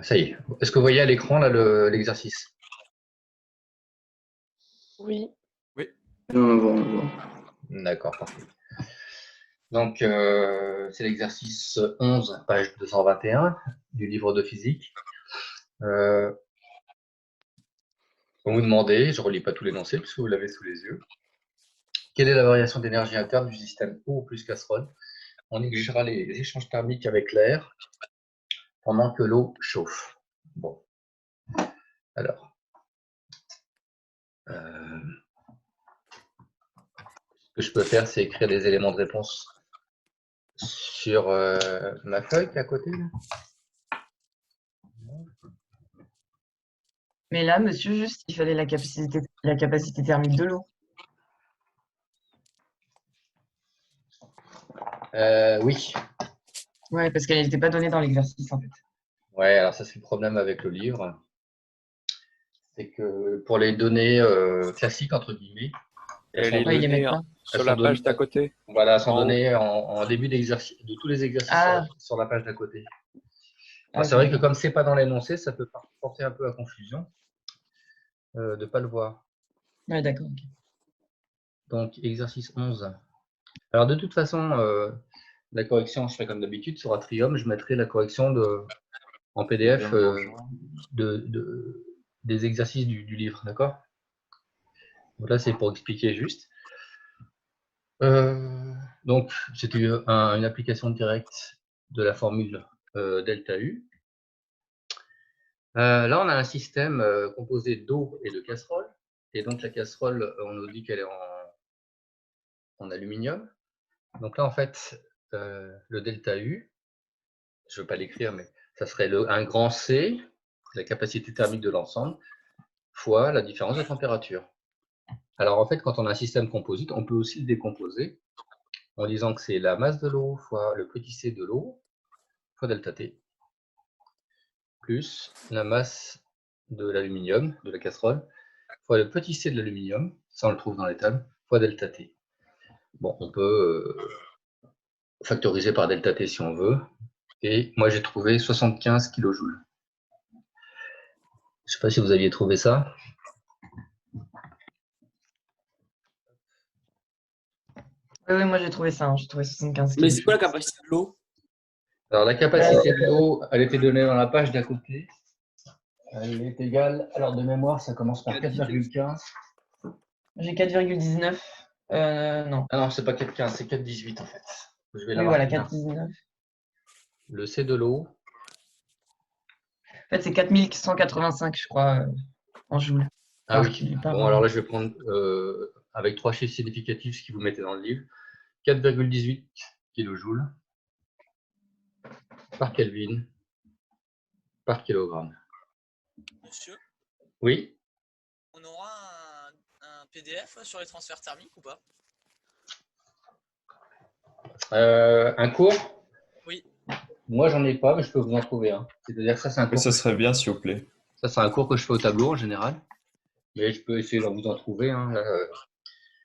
Ça y est. Est-ce que vous voyez à l'écran là l'exercice? Oui. Oui. On voit. D'accord, parfait. Donc, c'est l'exercice 11, page 221 du livre de physique. On vous demandez, je ne relis pas tout l'énoncé puisque vous l'avez sous les yeux. Quelle est la variation d'énergie interne du système eau plus casserole? On négligera les échanges thermiques avec l'air pendant que l'eau chauffe. Bon. Alors. Ce que je peux faire, c'est écrire des éléments de réponse sur ma feuille qui est à côté. Mais là, monsieur, juste, il fallait la capacité thermique de l'eau. Oui. Ouais, parce qu'elle n'était pas donnée dans l'exercice, en fait. Ouais, alors ça, c'est le problème avec le livre. C'est que pour les données classiques, entre guillemets, Et les Ouais, ils les données mettent pas. sur la page d'à côté. Voilà, elles sont En haut. données en début d'exercice, de tous les exercices Ah. sur la page d'à côté. Ah, C'est vrai que comme c'est pas dans l'énoncé, ça peut porter un peu à confusion de ne pas le voir. Ouais, d'accord. Ok. Donc, exercice 11. Alors, de toute façon, la correction, je ferai comme d'habitude, sur Atrium, je mettrai la correction en PDF des exercices du livre, d'accord? Donc là, c'est pour expliquer juste. Donc, c'est une application directe de la formule delta U. Là, on a un système composé d'eau et de casserole. Et donc, la casserole, on nous dit qu'elle est en aluminium. Donc là, en fait, le delta U, je ne veux pas l'écrire, mais ça serait un grand C, la capacité thermique de l'ensemble, fois la différence de température. Alors, en fait, quand on a un système composite, on peut aussi le décomposer en disant que c'est la masse de l'eau fois le petit c de l'eau fois delta T, plus la masse de l'aluminium, de la casserole, fois le petit c de l'aluminium, ça on le trouve dans les tables, fois delta T. Bon, on peut factoriser par delta T si on veut, et moi j'ai trouvé 75 kJ. Je ne sais pas si vous aviez trouvé ça. Oui, moi j'ai trouvé ça, hein. J'ai trouvé 75 Mais kg. c'est quoi la capacité de l'eau? Alors la capacité de l'eau, elle était donnée dans la page d'à côté. Elle est égale, alors de mémoire, ça commence par 4,15. J'ai 4,19. Non. Ah non, c'est pas 4,15, c'est 4,18 en fait. Je vais Oui, voilà, l'avoir. 4,19. Le C de l'eau. En fait, c'est 4185, je crois, en joules. Ah oui. Bon, alors là, je vais prendre avec 3 chiffres significatifs ce que vous mettez dans le livre. 4,18 kJ par Kelvin par kilogramme. Monsieur, Oui. on aura un PDF sur les transferts thermiques ou pas? Un cours? Oui. Moi, j'en ai pas, mais je peux vous en trouver un. C'est-à-dire que ça, c'est un cours. Ça serait bien, s'il vous plaît. Ça, c'est un cours que je fais au tableau en général. Mais je peux essayer de vous en trouver. Hein, là,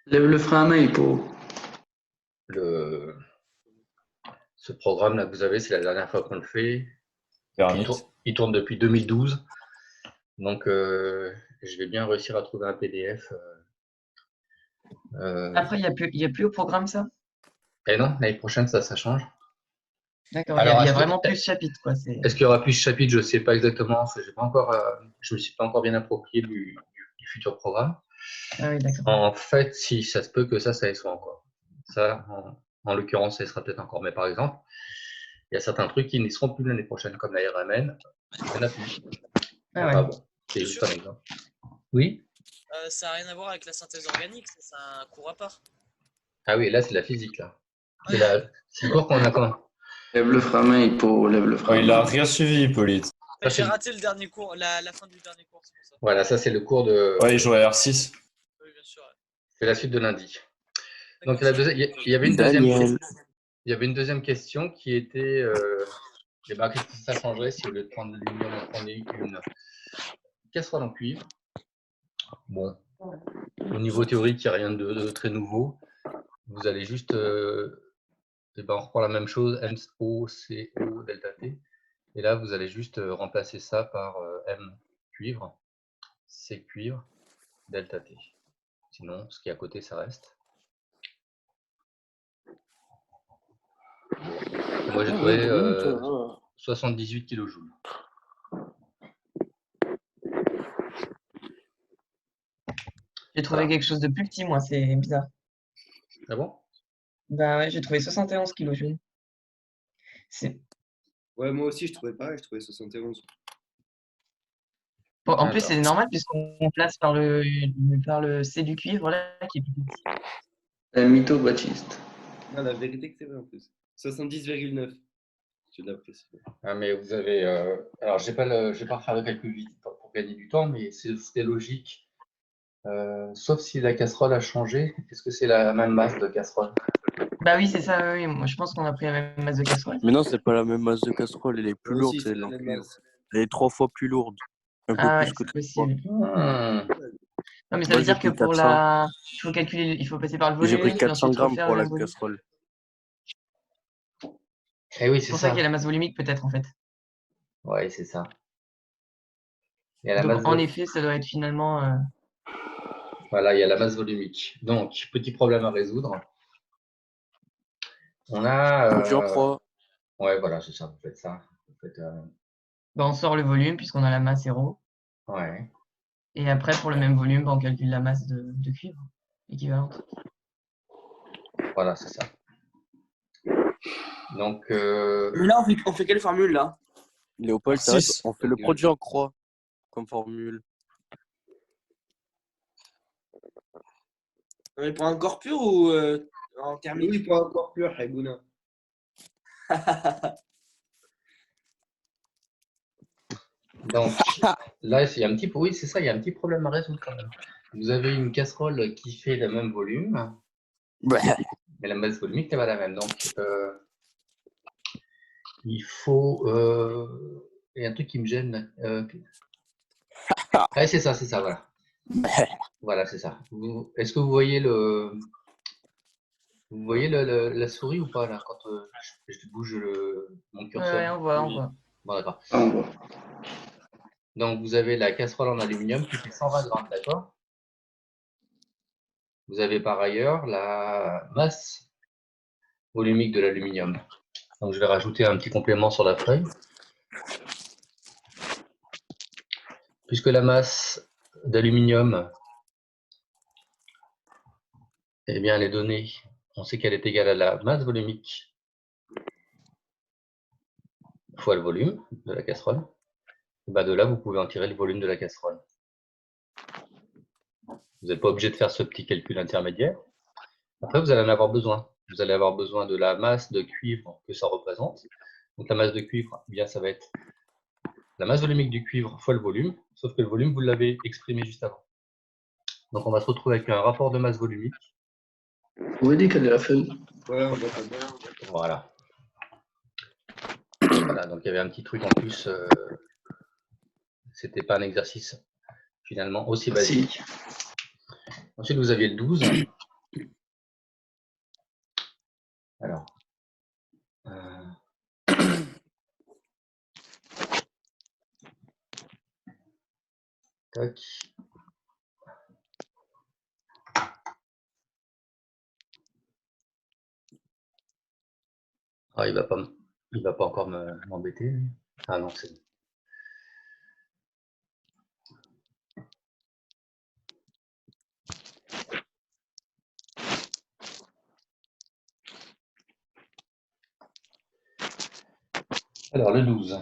Lève le frein à main pour. Ce programme-là que vous avez, c'est la dernière fois qu'on le fait. Thermique. Il tourne depuis 2012. Donc, je vais bien réussir à trouver un PDF. Après, il n'y a plus au programme, ça? Et non, l'année prochaine, ça change. D'accord, il y a vraiment plus de chapitres, quoi. Est-ce qu'il y aura plus de chapitres? Je ne sais pas exactement. Je ne me suis pas encore bien approprié du futur programme. Ah oui, d'accord. En fait, si ça se peut que ça y soit encore. Ça, en l'occurrence, ça y sera peut-être encore. Mais par exemple, il y a certains trucs qui n'y seront plus l'année prochaine, comme la RMN. Il n'y en a plus. Ah ouais. Bon, c'est juste un exemple. Oui? Ça n'a rien à voir avec la synthèse organique, c'est un cours à part. Ah oui, là, c'est la physique. Là. C'est le cours qu'on a quand? Lève le frein à main, Hippo, lève le frein à main. Il a rien suivi, Hippolyte. J'ai raté le dernier cours, la fin du dernier cours, c'est pour ça. Voilà, ça c'est le cours de. Ouais, il joue à R6. Oui, bien sûr. Ouais. C'est la suite de lundi. Donc il y avait une deuxième question qui était qu'est-ce que ça changerait si au lieu de prendre de l'aluminium, on prenait une casserole en cuivre. Bon, au niveau théorique, il n'y a rien de très nouveau. Vous allez juste on reprend la même chose, MO, CO, delta T. Et là, vous allez juste remplacer ça par M cuivre, C cuivre, delta T. Sinon, ce qui est à côté, ça reste. Moi, j'ai trouvé 78 kJ. J'ai trouvé Voilà. quelque chose de plus petit, moi, c'est bizarre. Ah bon? Bah ouais, j'ai trouvé 71 kJ. C'est... Ouais, moi aussi, je trouvais pareil, je trouvais 71. Bon, en plus, Alors. c'est normal puisqu'on place par le C du cuivre, là, qui est plus petit. Un mytho, Baptiste. Non, la vérité que c'est vrai en plus. 70,9. Je l'apprécie. Ah, mais vous avez. Alors, je ne vais pas refaire le calcul vite pour gagner du temps, mais c'était logique. Sauf si la casserole a changé. Est-ce que c'est la même masse de casserole? Bah oui, c'est ça, oui. Moi, je pense qu'on a pris la même masse de casserole. Mais non, c'est pas la même masse de casserole, elle est plus Moi lourde, aussi, c'est la même masse. elle est 3 fois plus lourde. Un peu Ah ouais, plus que c'est 3 fois. possible. Non, mais ça Moi, veut j'ai dire que pris pour 400. il faut calculer, il faut passer par le J'ai pris volume, puis 400 ensuite grammes refaire pour le la même volume. casserole. Eh oui, C'est c'est pour ça ça. qu'il y a la masse volumique, peut-être, en fait. Ouais, c'est ça. Il y a la Donc, masse en effet, ça doit être finalement... Voilà, il y a la masse volumique. Donc, petit problème à résoudre. On a. Produit en croix. Ouais, voilà, c'est ça. Vous faites ça. Vous faites, Bah, on sort le volume puisqu'on a la masse 0. ouais. Et après, pour le même volume, bah, on calcule la masse de cuivre équivalente. Voilà, c'est ça. Donc. Mais là, on fait quelle formule là? Léopold, Par six. on fait le produit en croix comme formule. On est pour un corps pur ou en thermique? Oui, pas encore pur, Hagouna. Donc, là, il y a un petit, oui, c'est ça, il y a un petit problème à résoudre quand même. Vous avez une casserole qui fait le même volume, mais la masse volumique n'est pas la même. Donc, il faut. Il y a un truc qui me gêne. Ouais, c'est ça, voilà. Voilà, c'est ça. Est-ce que vous voyez la souris ou pas là quand je bouge mon curseur? Ouais, on voit, on Oui. voit. Bon, d'accord. Ah, on voit. Donc, vous avez la casserole en aluminium qui fait 120 grammes, d'accord? Vous avez par ailleurs la masse volumique de l'aluminium. Donc, je vais rajouter un petit complément sur la feuille. Puisque la masse d'aluminium, eh bien, elle est donnée, on sait qu'elle est égale à la masse volumique fois le volume de la casserole. Et ben de là, vous pouvez en tirer le volume de la casserole. Vous n'êtes pas obligé de faire ce petit calcul intermédiaire. Après, vous allez en avoir besoin. Vous allez avoir besoin de la masse de cuivre que ça représente. Donc, la masse de cuivre, eh bien, ça va être la masse volumique du cuivre fois le volume, sauf que le volume, vous l'avez exprimé juste avant. Donc, on va se retrouver avec un rapport de masse volumique. Vous pouvez décaler la feuille? Ouais, on voit pas bien. Voilà. Voilà, donc il y avait un petit truc en plus. C'était pas un exercice finalement aussi basique. Ensuite, vous aviez le 12. Alors. Tac. Ah, il va pas encore m'embêter. Ah non, c'est bon. Alors, le 12.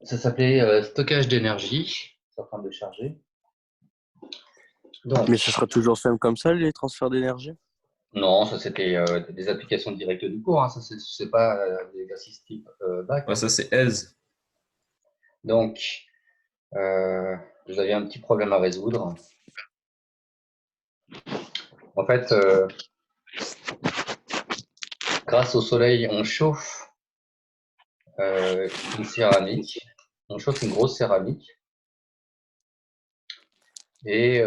Ça s'appelait stockage d'énergie. C'est en train de charger. Donc, Mais ce sera toujours simple comme ça, les transferts d'énergie? non, ça c'était des applications directes du cours. Hein. Ça, c'est pas des exercices type bac. Ouais, ça c'est aise. Donc, vous avez un petit problème à résoudre. En fait, grâce au soleil, on chauffe une céramique. On chauffe une grosse céramique. Et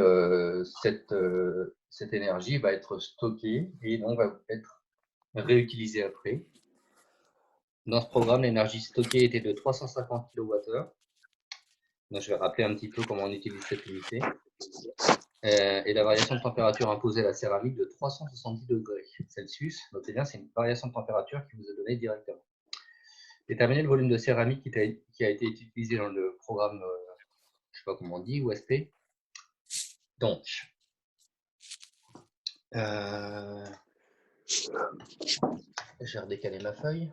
cette énergie va être stockée et donc va être réutilisée après. Dans ce programme, l'énergie stockée était de 350 kWh. Donc, je vais rappeler un petit peu comment on utilise cette unité. Et la variation de température imposée à la céramique de 370 degrés Celsius. Notez bien, c'est une variation de température qui vous est donnée directement. Déterminer le volume de céramique qui a été utilisé dans le programme, je ne sais pas comment on dit, USP. Donc, je vais redécaler ma feuille.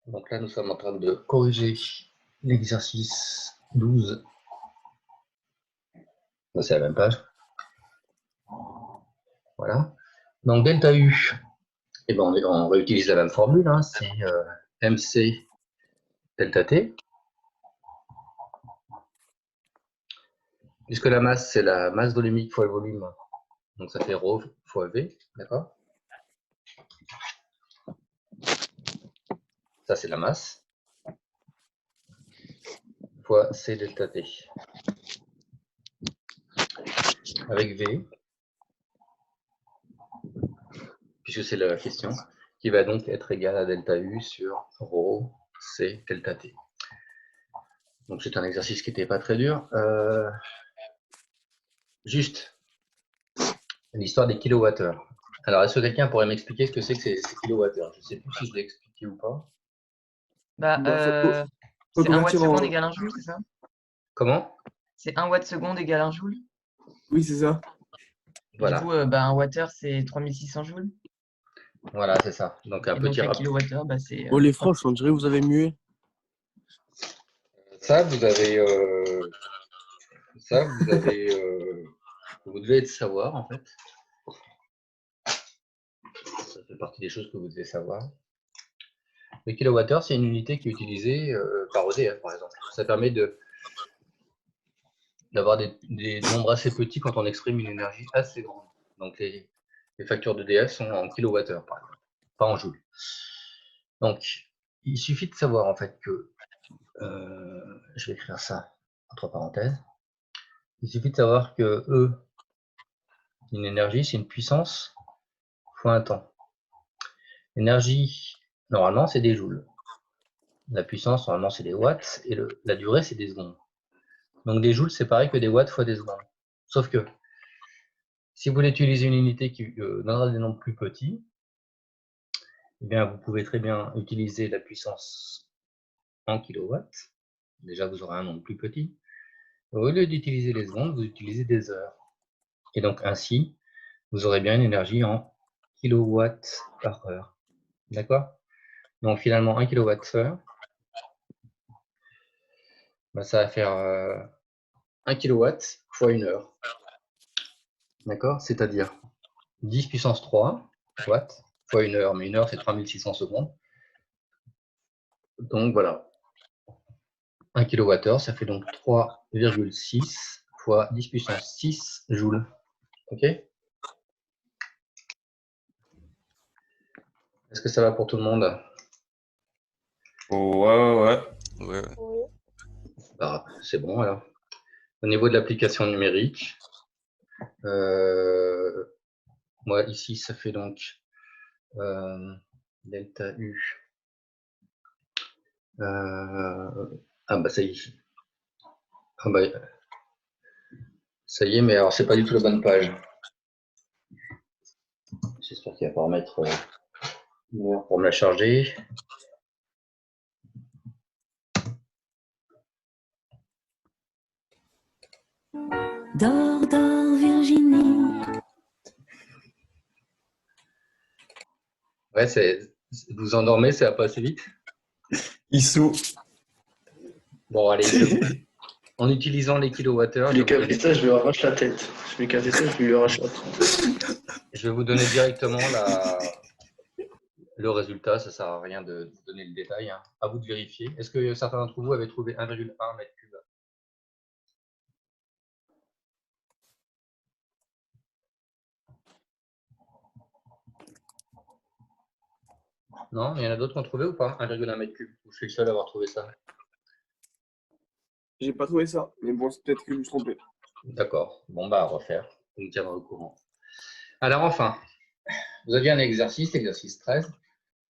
Donc là, nous sommes en train de corriger l'exercice 12. C'est la même page. Voilà. Donc, delta U, eh ben, on réutilise la même formule. Hein, c'est MC delta T. Puisque la masse, c'est la masse volumique fois le volume. Donc, ça fait ρ fois V. D'accord? Ça, c'est la masse. Fois C delta T. Avec V. Puisque c'est la question, qui va donc être égal à delta U sur ρ C delta T. Donc c'est un exercice qui n'était pas très dur. Juste l'histoire des kilowattheures. Alors est-ce que quelqu'un pourrait m'expliquer ce que c'est que ces kilowattheures? Je ne sais plus si je l'ai expliqué ou pas. Bah, faut c'est 1 watt convertir seconde en- égale 1 joule, c'est ça? Comment? C'est 1 watt seconde égale 1 joule. Oui, c'est ça. Voilà, Du coup, 1 wattheure, c'est 3600 joules. voilà, c'est ça. Donc un Et donc, petit 1 rappel. kilowattheure, bah, c'est. Oh les franches, on dirait que vous avez mué. Ça, vous avez, vous devez le savoir en fait. Ça fait partie des choses que vous devez savoir. Le kilowattheure, c'est une unité qui est utilisée par EDF, par exemple. Ça permet d'avoir des nombres assez petits quand on exprime une énergie assez grande. Donc les factures d'EDF sont en kilowattheure, par exemple, pas en joules. Donc, il suffit de savoir en fait que, je vais écrire ça entre parenthèses, il suffit de savoir que E, une énergie, c'est une puissance fois un temps. L'énergie, normalement, c'est des joules. La puissance, normalement, c'est des watts, et la durée, c'est des secondes. Donc des joules, c'est pareil que des watts fois des secondes. Sauf que, si vous voulez utiliser une unité qui donnera des nombres plus petits, eh bien, vous pouvez très bien utiliser la puissance en kilowatts. Déjà, vous aurez un nombre plus petit. Au lieu d'utiliser les secondes, vous utilisez des heures. Et donc, ainsi, vous aurez bien une énergie en kilowatts par heure. D'accord? Donc, finalement, 1 kWh, bah, ça va faire 1 kW fois une heure. D'accord? C'est-à-dire 10 puissance 3 watts fois une heure. Mais une heure, c'est 3600 secondes. Donc, voilà. 1 kWh, ça fait donc 3,6 fois 10 puissance 6 joules. OK? Est-ce que ça va pour tout le monde? Ouais. Ouais. Bah, c'est bon alors. Au niveau de l'application numérique, moi ici, ça fait donc delta U. Ah bah ça y est. Ah bah, ça y est, mais alors c'est pas du tout la bonne page. J'espère qu'il va pas remettre une heure pour me la charger. Dors, dors, Virginie. Ouais, vous endormez, ça va pas assez vite. Issou. Bon, allez, en utilisant les kilowattheures, Je lui capte ça, je lui arrache la tête. Je lui capte ça, je lui arrache la tête. je vais vous donner directement le résultat. Ça sert à rien de vous donner le détail. Hein. À vous de vérifier. Est-ce que certains d'entre vous avaient trouvé 1,1 mètre cube? Non, il y en a d'autres qui ont trouvé ou pas 1,1 mètre cube? Je suis le seul à avoir trouvé ça. J'ai pas trouvé ça, mais bon, c'est peut-être que je me suis trompé. D'accord. Bon, bah, à refaire. On me tiendra au courant. Alors, enfin, vous aviez un exercice, exercice 13.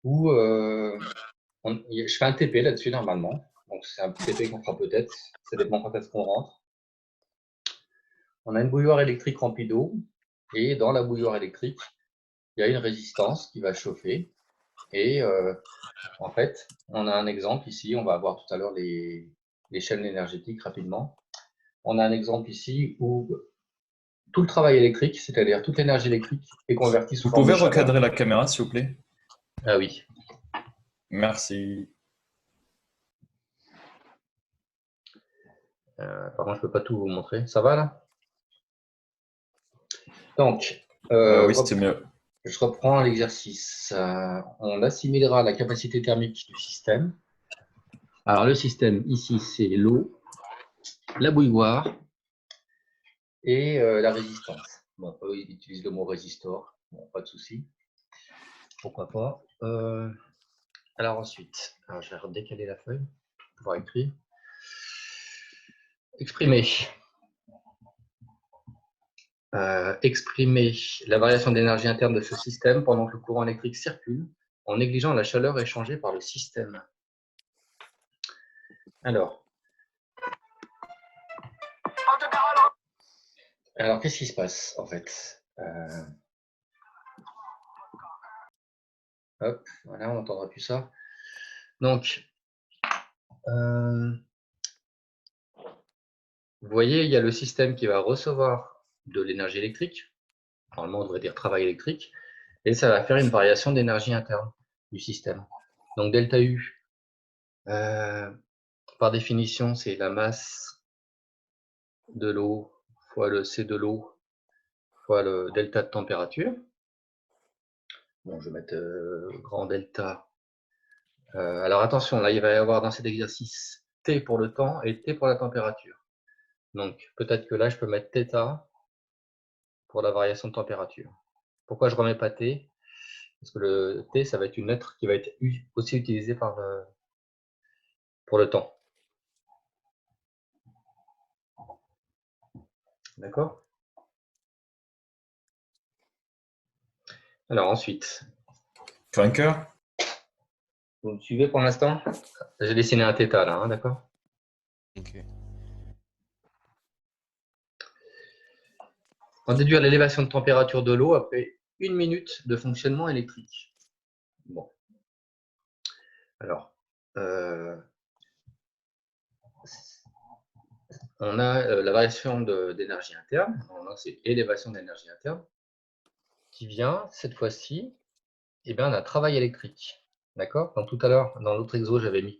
où je fais un TP là-dessus normalement. Donc c'est un TP qu'on fera peut-être, ça dépend quand est-ce qu'on rentre. On a une bouilloire électrique remplie d'eau, et dans la bouilloire électrique, il y a une résistance qui va chauffer. Et en fait, on a un exemple ici, on va voir tout à l'heure les chaînes énergétiques rapidement. On a un exemple ici où tout le travail électrique, c'est-à-dire toute l'énergie électrique, est convertie sous Vous forme de pouvez chaleur. recadrer la caméra, s'il vous plaît? Ah oui. Merci. Par contre, je ne peux pas tout vous montrer. Ça va là? Donc, Oui, c'était mieux. je reprends l'exercice. On assimilera la capacité thermique du système. Alors, le système, ici, c'est l'eau, la bouilloire et la résistance. Bon, eux, ils utilisent le mot résistor. Bon, pas de souci. Pourquoi pas. Alors ensuite, je vais redécaler la feuille pour pouvoir écrire. Exprimer. Exprimer la variation d'énergie interne de ce système pendant que le courant électrique circule, en négligeant la chaleur échangée par le système. Alors qu'est-ce qui se passe en fait? Hop, voilà, on n'entendra plus ça. Donc, vous voyez, il y a le système qui va recevoir de l'énergie électrique. Normalement, on devrait dire travail électrique. Et ça va faire une variation d'énergie interne du système. Donc, delta U, par définition, c'est la masse de l'eau fois le C de l'eau fois le delta de température. Bon, je vais mettre grand delta. Alors attention, là, il va y avoir dans cet exercice T pour le temps et T pour la température. Donc, peut-être que là, je peux mettre θ pour la variation de température. Pourquoi je ne remets pas T? Parce que le T, ça va être une lettre qui va être aussi utilisée pour le temps. D'accord? Alors ensuite, Cranker? vous me suivez pour l'instant? J'ai dessiné un θ là, hein, d'accord? Ok. On déduire l'élévation de température de l'eau après 1 minute de fonctionnement électrique. Bon. Alors, on a la variation d'énergie interne, c'est élévation d'énergie interne, qui vient, cette fois-ci, d'un travail électrique. D'accord? Donc tout à l'heure, dans l'autre exo, j'avais mis,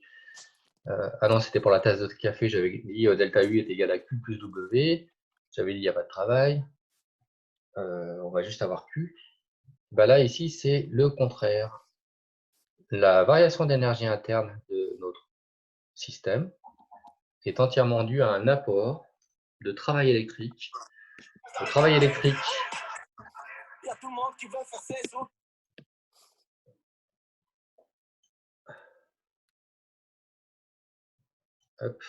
ah non, c'était pour la tasse de café, j'avais dit delta U est égal à Q plus W, j'avais dit il n'y a pas de travail, on va juste avoir Q. Là, ici, c'est le contraire. La variation d'énergie interne de notre système est entièrement due à un apport de travail électrique. Le travail électrique hop.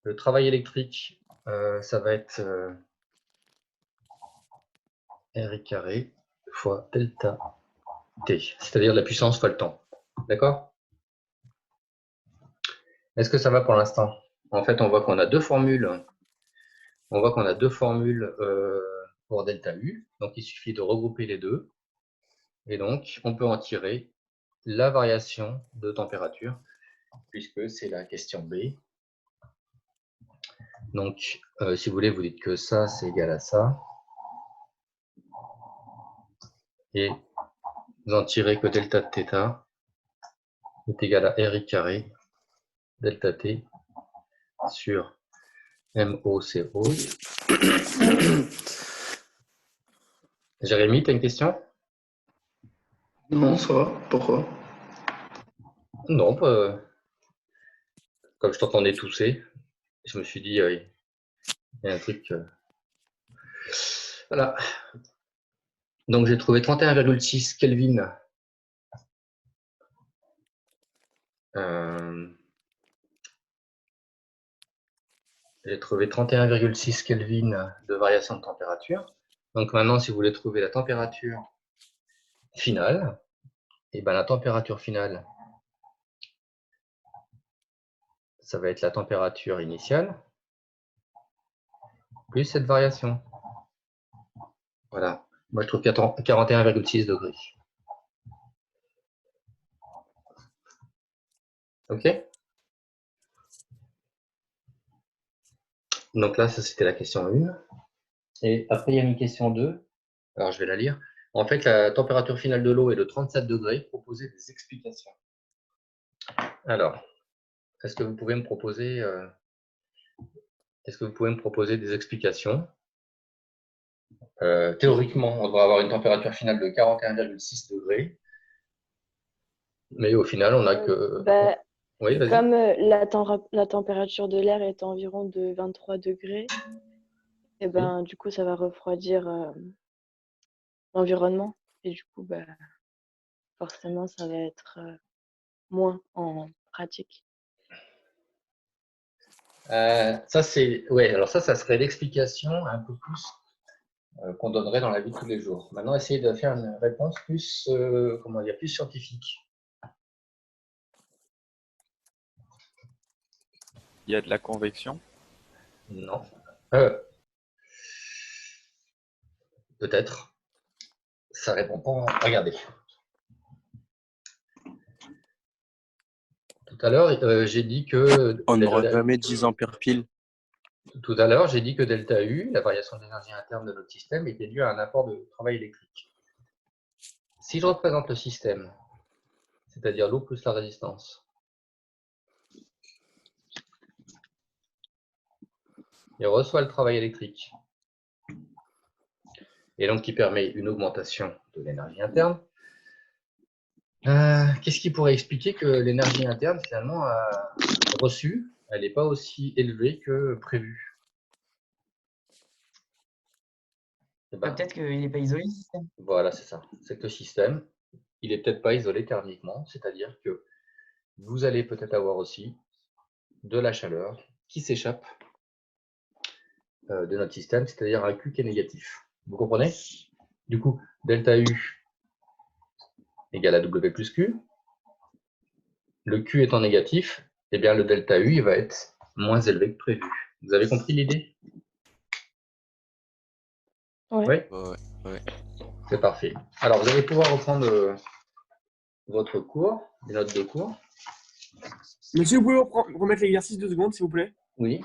Le travail électrique, ça va être R carré fois delta T, c'est-à-dire la puissance fois le temps. D'accord? Est-ce que ça va pour l'instant? En fait, on voit qu'on a deux formules. On voit qu'on a deux formules pour delta U. Donc, il suffit de regrouper les deux. Et donc, on peut en tirer la variation de température, puisque c'est la question B. Donc, si vous voulez, vous dites que ça, c'est égal à ça. Et vous en tirez que delta de θ est égal à RI carré delta T sur MOCO. Jérémy, tu as une question? Non, ça va. Pourquoi? Non, comme je t'entendais tousser, je me suis dit, il y a un truc. Voilà. Donc j'ai trouvé 31,6 Kelvin. J'ai trouvé 31,6 Kelvin de variation de température. Donc maintenant, si vous voulez trouver la température finale, et ben, la température finale, ça va être la température initiale, plus cette variation. Voilà. Moi, je trouve 41,6 degrés. OK? Donc là, ça, c'était la question 1. Et après, il y a une question 2. Alors, je vais la lire. En fait, la température finale de l'eau est de 37 degrés. Proposez des explications. Alors, est-ce que vous pouvez me proposer, des explications? Théoriquement, on devrait avoir une température finale de 41,6 degrés. Mais au final, on n'a que... Bah, Oui, vas-y. comme la température de l'air est environ de 23 degrés, et ben, du coup, ça va refroidir l'environnement. Et du coup, bah, forcément, ça va être moins en pratique. Ça, c'est... Ouais, alors ça serait l'explication un peu plus qu'on donnerait dans la vie de tous les jours. Maintenant, essayez de faire une réponse plus, comment dire, plus scientifique. Il y a de la convection? Non. Peut-être. Ça répond pas. Regardez. Tout à l'heure, j'ai dit que... On n'aura jamais 10 ampères pile. Tout à l'heure, j'ai dit que delta U, la variation de l'énergie interne de notre système, était due à un apport de travail électrique. Si je représente le système, c'est-à-dire l'eau plus la résistance, il reçoit le travail électrique, et donc qui permet une augmentation de l'énergie interne. Qu'est-ce qui pourrait expliquer que l'énergie interne, finalement, reçue, elle n'est pas aussi élevée que prévu? Peut-être qu'il n'est pas isolé, le système. Voilà, c'est ça. C'est que le système, il n'est peut-être pas isolé thermiquement, c'est-à-dire que vous allez peut-être avoir aussi de la chaleur qui s'échappe de notre système, c'est-à-dire un Q qui est négatif. Vous comprenez? Du coup, delta U égale à W plus Q. Le Q étant négatif, eh bien le delta U il va être moins élevé que prévu. Vous avez compris l'idée? Ouais. Oui. C'est parfait. Alors, vous allez pouvoir reprendre votre cours, les notes de cours. Monsieur, vous pouvez remettre l'exercice 2 secondes, s'il vous plaît? Oui.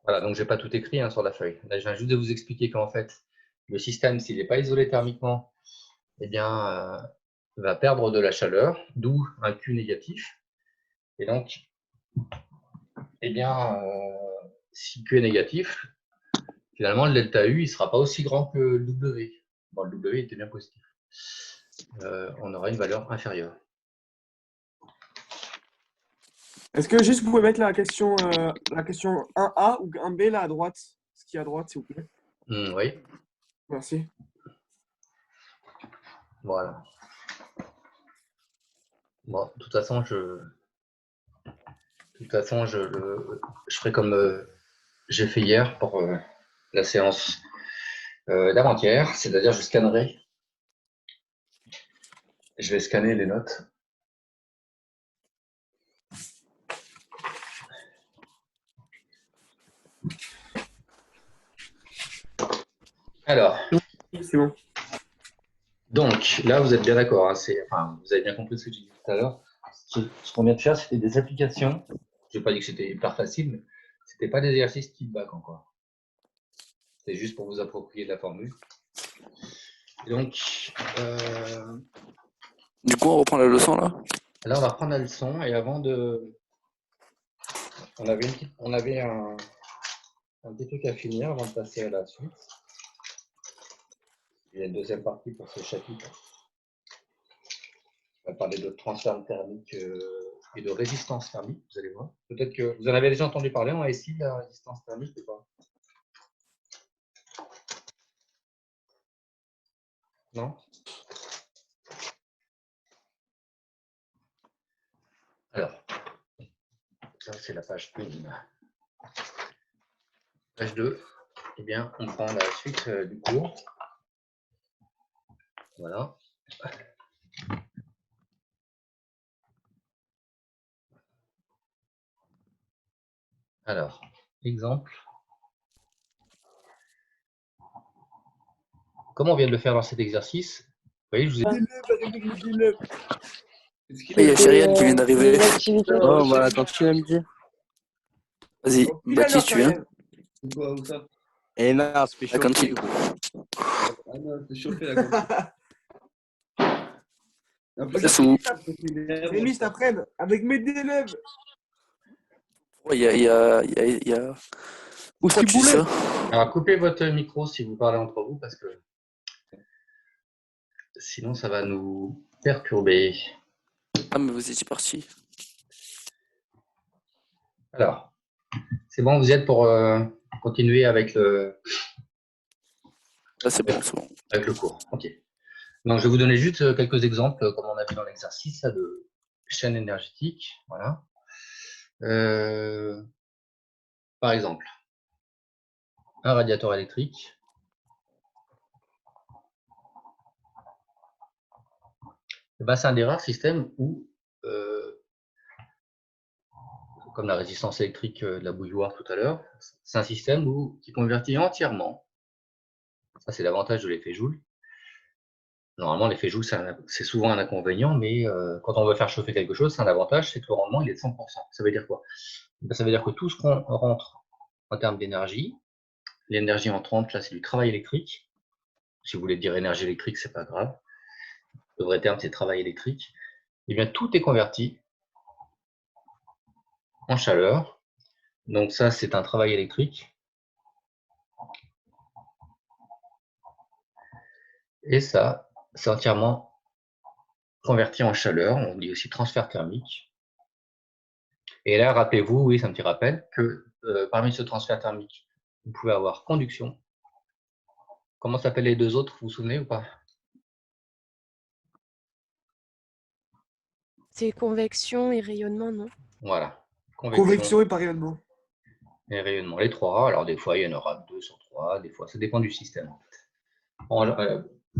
Voilà, donc je n'ai pas tout écrit sur la feuille. Là, je viens juste de vous expliquer qu'en fait, le système, s'il n'est pas isolé thermiquement, eh bien, va perdre de la chaleur, d'où un Q négatif. Et donc, eh bien, si Q est négatif, finalement, le delta U, il ne sera pas aussi grand que le W. Bon, le W était bien positif. On aura une valeur inférieure. Est-ce que juste vous pouvez mettre la question 1A ou 1B là à droite? Ce qui est à droite, s'il vous plaît. Oui. Merci. Voilà. Bon, de toute façon, je ferai comme j'ai fait hier pour la séance d'avant-hier, c'est-à-dire je scannerai. Je vais scanner les notes. Alors. C'est bon. Donc, là, vous êtes bien d'accord. Hein, vous avez bien compris ce que j'ai dit tout à l'heure. Ce qu'on vient de faire, c'était des applications. Je n'ai pas dit que c'était hyper facile, mais ce n'était pas des exercices type bac encore. C'est juste pour vous approprier la formule. Et donc, du coup, on reprend la leçon là? Là, on va reprendre la leçon. Et avant de... On avait un petit truc à finir avant de passer à la suite. Il y a une deuxième partie pour ce chapitre. On va parler de transfert thermique et de résistance thermique, vous allez voir. Peut-être que vous en avez déjà entendu parler en SI, la résistance thermique ou pas? Non? Alors, ça c'est la page 1. Page 2. Eh bien, on prend la suite du cours. Voilà. Alors, exemple. Comme on vient de le faire dans cet exercice, vous voyez, je vous ai... Il y a Chériane qui vient d'arriver. les activités. Oh, on va à la cantine à midi. Vas-y, Baptiste, tu viens? C'est quoi, où ça? Et non, c'est La cantine. Ah non, c'est chauffé la cantine. En plus, C'est où? Rémi, cet après-midi, avec mes élèves. Ouais, il y a... Où c'est que tu dis ça? Alors, coupez votre micro si vous parlez entre vous, parce que sinon, ça va nous perturber. Ah, mais vous étiez parti. Alors, c'est bon, vous y êtes pour continuer avec le... Là, c'est bon, c'est bon. Avec le cours, ok. Donc, je vais vous donner juste quelques exemples, comme on a vu dans l'exercice, de chaîne énergétique. Voilà. Par exemple, un radiateur électrique. Ben, c'est un des rares systèmes où, comme la résistance électrique de la bouilloire tout à l'heure, c'est un système qui convertit entièrement. Ça, c'est l'avantage de l'effet Joule. Normalement, l'effet Joule, c'est souvent un inconvénient, mais quand on veut faire chauffer quelque chose, c'est un avantage, c'est que le rendement, il est de 100%. Ça veut dire quoi? Ben, ça veut dire que tout ce qu'on rentre en termes d'énergie, l'énergie entrante, là, c'est du travail électrique. Si vous voulez dire énergie électrique, c'est pas grave. Le vrai terme, c'est travail électrique. Eh bien, tout est converti en chaleur. Donc ça, c'est un travail électrique. Et ça, c'est entièrement converti en chaleur. On dit aussi transfert thermique. Et là, rappelez-vous, oui, c'est un petit rappel, que parmi ce transfert thermique, vous pouvez avoir conduction. Comment s'appellent les deux autres, vous vous souvenez ou pas? C'est convection et rayonnement, non? Voilà. Convection et pas rayonnement. Et rayonnement, les trois. Alors, des fois, il y en aura 2 sur 3. Des fois, ça dépend du système.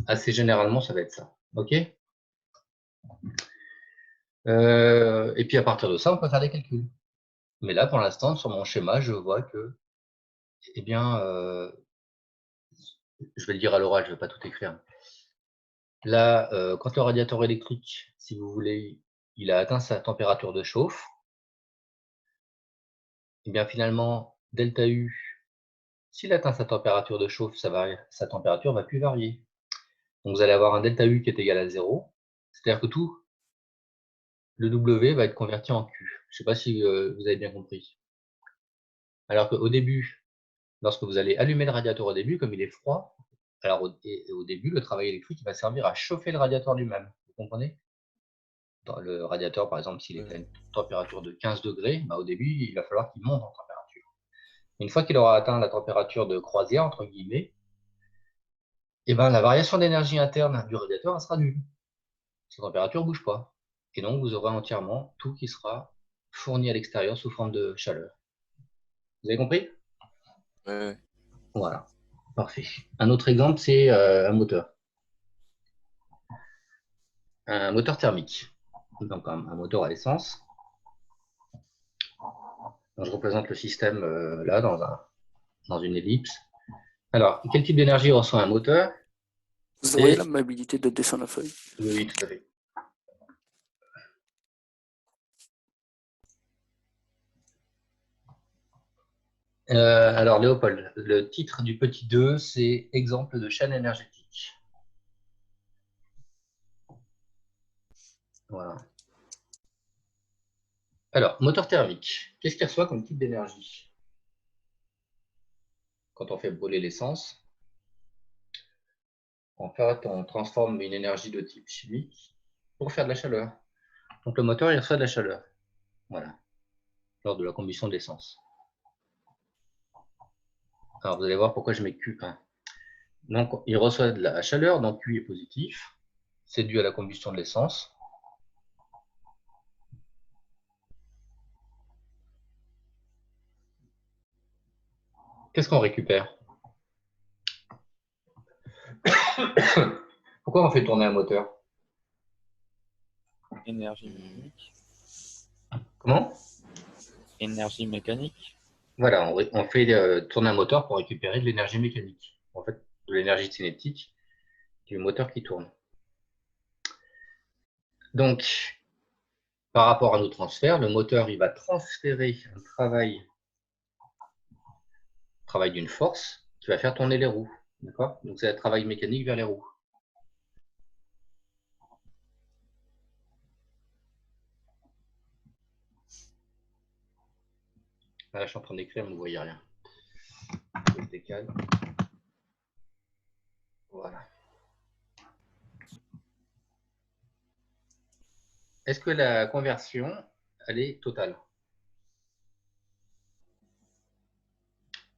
Assez généralement, ça va être ça. OK? Et puis, à partir de ça, on peut faire des calculs. Mais là, pour l'instant, sur mon schéma, je vois que, eh bien, je vais le dire à l'oral, je ne vais pas tout écrire. Là, quand le radiateur électrique, si vous voulez, il a atteint sa température de chauffe, eh bien, finalement, delta U, s'il atteint sa température de chauffe, sa température ne va plus varier. Donc, vous allez avoir un delta U qui est égal à 0. C'est-à-dire que tout le W va être converti en Q. Je ne sais pas si vous avez bien compris. Alors qu'au début, lorsque vous allez allumer le radiateur au début, comme il est froid, alors au début, le travail électrique va servir à chauffer le radiateur lui-même. Vous comprenez? Dans le radiateur, par exemple, s'il est à une température de 15 degrés, bah, au début, il va falloir qu'il monte en température. Une fois qu'il aura atteint la température de croisière, entre guillemets, et ben, la variation d'énergie interne du radiateur elle sera nulle. Sa température ne bouge pas. Et donc, vous aurez entièrement tout qui sera fourni à l'extérieur sous forme de chaleur. Vous avez compris? Ouais. Voilà. Parfait. Un autre exemple, c'est un moteur. Un moteur thermique. Donc, un moteur à essence. Donc, je représente le système là, dans une ellipse. Alors, quel type d'énergie reçoit un moteur? Vous envoyez l'amabilité de descendre la feuille? Oui, oui, tout à fait. Alors, Léopold, le titre du petit 2, c'est exemple de chaîne énergétique. Voilà. Alors, moteur thermique, qu'est-ce qu'il reçoit comme type d'énergie? Quand on fait brûler l'essence, en fait, on transforme une énergie de type chimique pour faire de la chaleur. Donc, le moteur, il reçoit de la chaleur. Voilà. Lors de la combustion de l'essence. Alors, vous allez voir pourquoi je mets Q1. Donc, il reçoit de la chaleur, donc Q est positif. C'est dû à la combustion de l'essence. Qu'est-ce qu'on récupère? Pourquoi on fait tourner un moteur? Énergie mécanique. Comment? Énergie mécanique. Voilà, on fait tourner un moteur pour récupérer de l'énergie mécanique. En fait, de l'énergie cinétique du moteur qui tourne. Donc, par rapport à nos transferts, le moteur, il va transférer un travail d'une force qui va faire tourner les roues. D'accord? Donc, c'est un travail mécanique vers les roues. Là, je suis en train d'écrire, mais vous ne voyez rien. Je décale. Voilà. Est-ce que la conversion, elle est totale?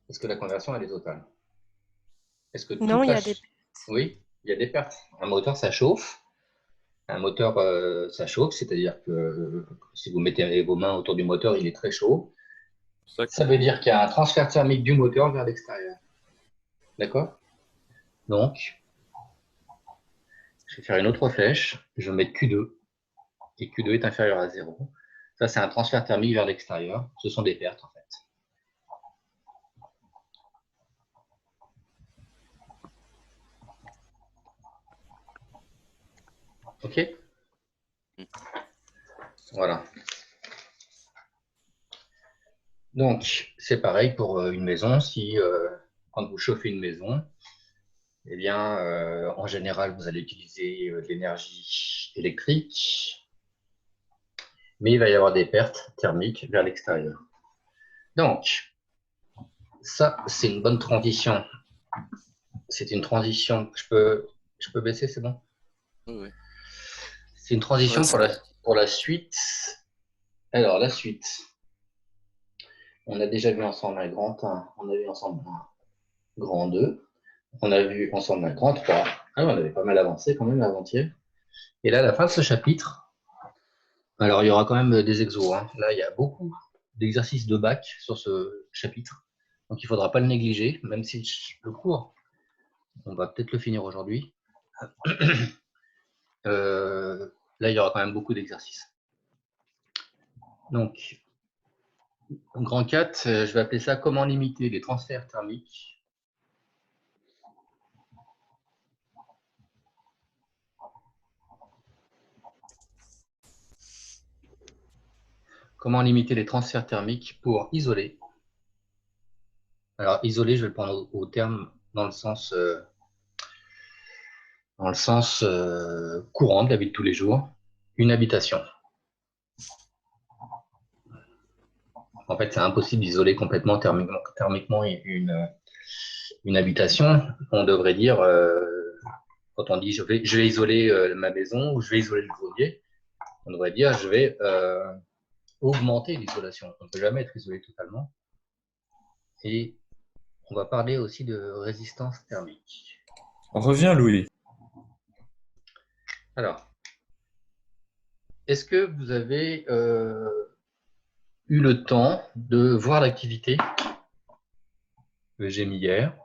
Est-ce que la conversion, elle est totale? Est-ce que Non, il y a des... Oui, il y a des pertes. Un moteur, ça chauffe. Un moteur, ça chauffe, c'est-à-dire que si vous mettez vos mains autour du moteur, il est très chaud. Ça veut dire qu'il y a un transfert thermique du moteur vers l'extérieur. D'accord? Donc, je vais faire une autre flèche. Je vais mettre Q2. Et Q2 est inférieur à 0. Ça, c'est un transfert thermique vers l'extérieur. Ce sont des pertes, en fait. OK? Voilà. Donc, c'est pareil pour une maison. Si, quand vous chauffez une maison, eh bien, en général, vous allez utiliser de l'énergie électrique, mais il va y avoir des pertes thermiques vers l'extérieur. Donc, ça, c'est une bonne transition. C'est une transition. Je peux baisser, c'est bon? Oui. C'est une transition pour la suite. Alors, la suite. On a déjà vu ensemble un grand 1, on a vu ensemble un grand 2, on a vu ensemble un grand 3. Ah, on avait pas mal avancé quand même avant-hier. Et là, à la fin de ce chapitre, alors il y aura quand même des exos. Hein. Là, il y a beaucoup d'exercices de bac sur ce chapitre. Donc, il ne faudra pas le négliger, même si le cours, on va peut-être le finir aujourd'hui. Là, il y aura quand même beaucoup d'exercices. Donc, grand 4, je vais appeler ça « Comment limiter les transferts thermiques ». Comment limiter les transferts thermiques pour isoler. Alors, isoler, je vais le prendre au terme dans le sens courant de la vie de tous les jours. Une habitation. En fait, c'est impossible d'isoler complètement thermiquement une habitation. On devrait dire, quand on dit je vais isoler ma maison ou je vais isoler le grenier, on devrait dire je vais augmenter l'isolation. On ne peut jamais être isolé totalement. Et on va parler aussi de résistance thermique. On revient, Louis. Alors, est-ce que vous avez eu le temps de voir l'activité que j'ai mis hier?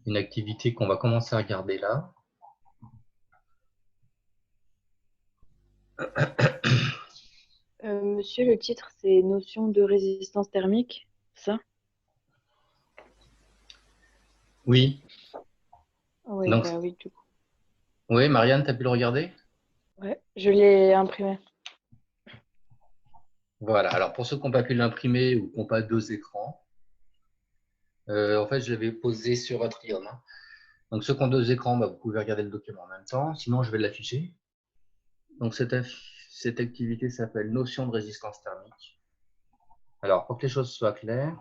Une activité qu'on va commencer à regarder là. Monsieur, le titre, c'est notion de résistance thermique, ça? Oui. Oui, Donc, bah oui, du coup. oui, Marianne, tu as pu le regarder? Ouais, je l'ai imprimé. Voilà, alors pour ceux qui n'ont pas pu l'imprimer ou qui n'ont pas deux écrans, en fait, je l'avais posé sur Atrium. Hein. Donc ceux qui ont deux écrans, bah, vous pouvez regarder le document en même temps, sinon je vais l'afficher. Donc cette activité s'appelle notion de résistance thermique. Alors, pour que les choses soient claires,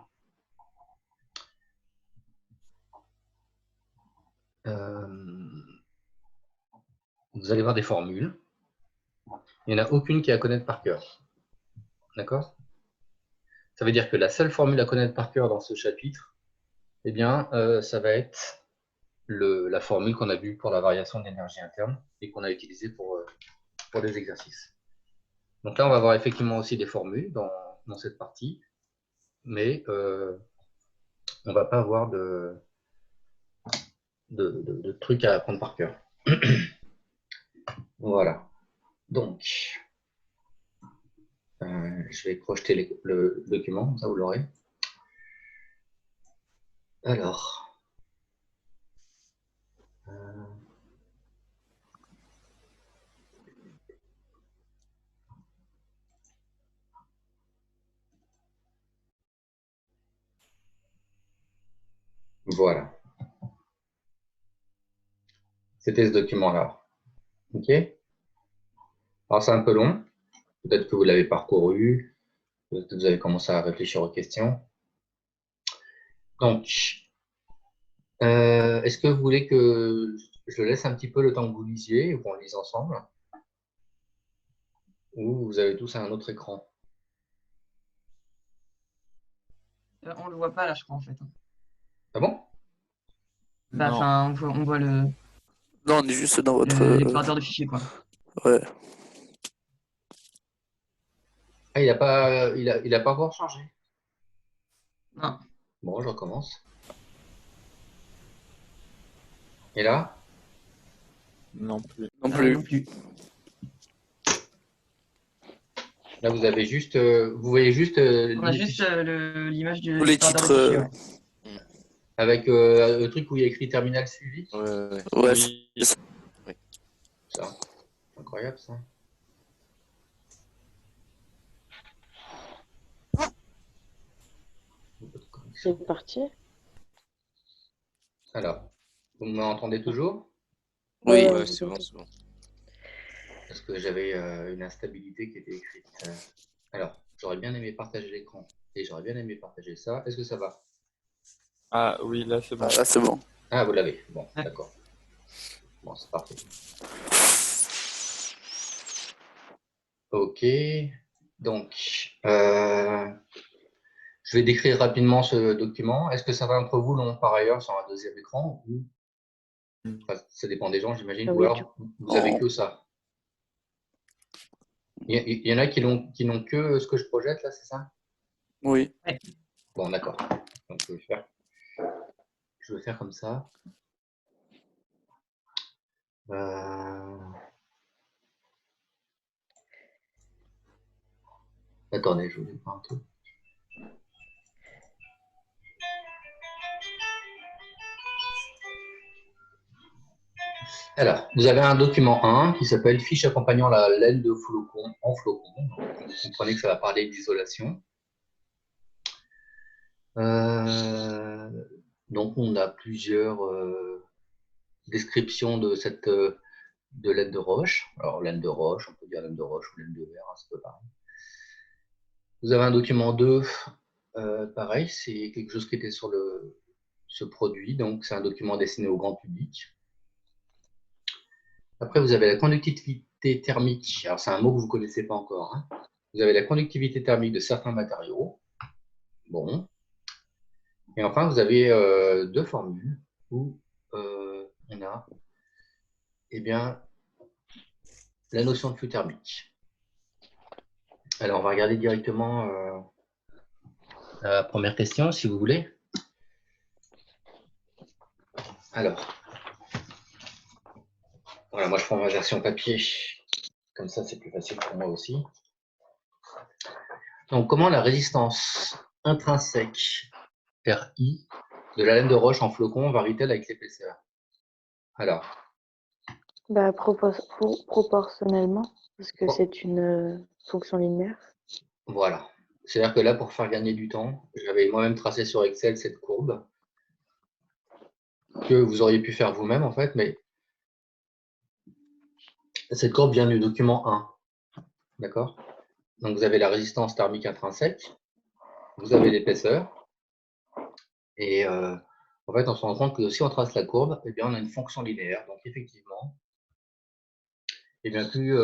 vous allez voir des formules. Il n'y en a aucune qui est à connaître par cœur. D'accord? Ça veut dire que la seule formule à connaître par cœur dans ce chapitre, eh bien, ça va être la formule qu'on a vue pour la variation d'énergie interne et qu'on a utilisée pour des exercices. Donc là, on va voir effectivement aussi des formules dans cette partie, mais on ne va pas avoir de trucs à apprendre par cœur. Voilà. Donc, je vais projeter le document, comme ça vous l'aurez. Alors, voilà. C'était ce document-là. OK? Alors, c'est un peu long. Peut-être que vous l'avez parcouru. Peut-être que vous avez commencé à réfléchir aux questions. Donc, est-ce que vous voulez que je laisse un petit peu le temps que vous lisiez ou qu'on lise ensemble? Ou vous avez tous un autre écran? On le voit pas là, je crois, en fait. Ah bon? Bah, Non. enfin, on voit Non, on est juste dans votre. l'explorateur de fichiers, quoi. Ouais. Ah, il a pas encore changé. Non. Bon, je recommence. Et là? Non plus. Non plus. Non plus. Là, vous avez juste, vous voyez juste On a juste l'image de Tous les l'explorateur de titres. fichiers, ouais. avec le truc où il y a écrit terminal suivi. Ouais. Ouais, Oui. Ça, incroyable ça. C'est parti. Alors, vous m'entendez toujours? Oui. Ouais, Ouais, vous c'est bon, entendez. c'est bon. Parce que j'avais une instabilité qui était écrite. Alors, j'aurais bien aimé partager l'écran et j'aurais bien aimé partager ça. Est-ce que ça va? Ah oui, là c'est bon. Ah, là, c'est bon. Ah, vous l'avez. Bon, Ouais. d'accord. Bon, c'est parfait. Ok. Donc, je vais décrire rapidement ce document. Est-ce que certains d'entre vous l'ont par ailleurs sur un deuxième écran ou... Enfin, ça dépend des gens, j'imagine. Ah Ou oui, alors, vous avez que ça. Il y en a qui n'ont que ce que je projette là, c'est ça? Oui. Bon, d'accord. Donc, je vais faire comme ça. Attendez, je vais voir un truc. Alors, vous avez un document 1 qui s'appelle Fiche accompagnant la laine de flocon en flocon. Donc, vous comprenez que ça va parler d'isolation. Donc, on a plusieurs descriptions de cette de laine de roche. Alors, laine de roche, on peut dire laine de roche ou laine de verre, hein, c'est pas pareil. Vous avez un document 2, pareil, c'est quelque chose qui était sur ce produit, donc c'est un document destiné au grand public. Après, vous avez la conductivité thermique. Alors, c'est un mot que vous ne connaissez pas encore. Hein. Vous avez la conductivité thermique de certains matériaux. Bon. Et enfin, vous avez deux formules où on a bien, la notion de flux thermique. Alors, on va regarder directement la première question, si vous voulez. Alors, voilà, moi je prends ma version papier. Comme ça, c'est plus facile pour moi aussi. Donc, comment la résistance intrinsèque RI de la laine de roche en flocon varie-t-elle avec l'épaisseur? Alors. Bah, proportionnellement, parce que c'est une fonction linéaire. Voilà. C'est-à-dire que là, pour faire gagner du temps, j'avais moi-même tracé sur Excel cette courbe que vous auriez pu faire vous-même, en fait, mais cette courbe vient du document 1. D'accord? Donc, vous avez la résistance thermique intrinsèque, vous avez l'épaisseur, et en fait, on se rend compte que si on trace la courbe, eh bien, on a une fonction linéaire. Donc, effectivement, eh bien, plus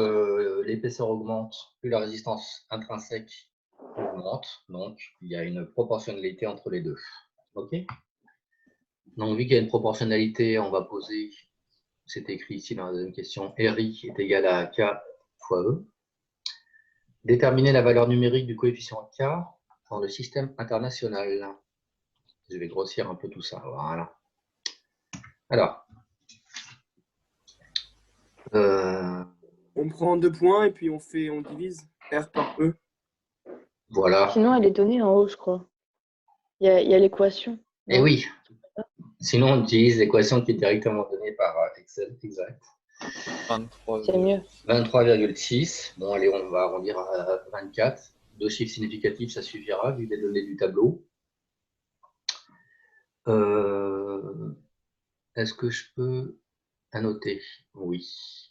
l'épaisseur augmente, plus la résistance intrinsèque augmente. Donc, il y a une proportionnalité entre les deux. OK? Donc, vu qu'il y a une proportionnalité, on va poser, c'est écrit ici dans la deuxième question, RI est égal à K fois E. Déterminer la valeur numérique du coefficient K dans le système international. Je vais grossir un peu tout ça. Voilà. Alors, On prend 2 points et puis on divise R par E. voilà. Sinon, elle est donnée en haut, je crois. Il y a l'équation. Et non? oui. Sinon, on utilise l'équation qui est directement donnée par Excel. Exact. 23. C'est mieux. 23,6. Bon, allez, on va arrondir à 24. 2 chiffres significatifs, ça suffira, vu les données du tableau. Est-ce que je peux annoter? Oui.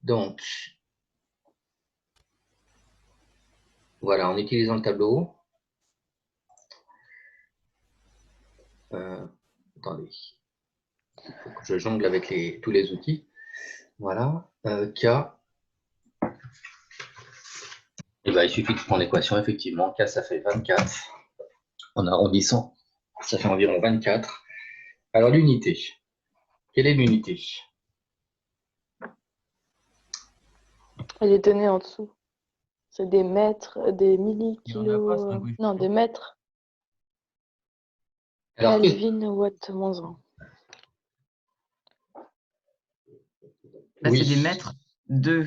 Donc, voilà, en utilisant le tableau. Attendez. Il faut que je jongle avec tous les outils. Voilà. K. Et ben, il suffit de prendre l'équation, effectivement. K, ça fait 24. En arrondissant, ça fait environ 24. Alors, l'unité. Quelle est l'unité? Elle est donnée en dessous. C'est des mètres, des millikilos. Non, des mètres. Alors, Kelvin, watt, moins 1. Là, oui. c'est des mètres de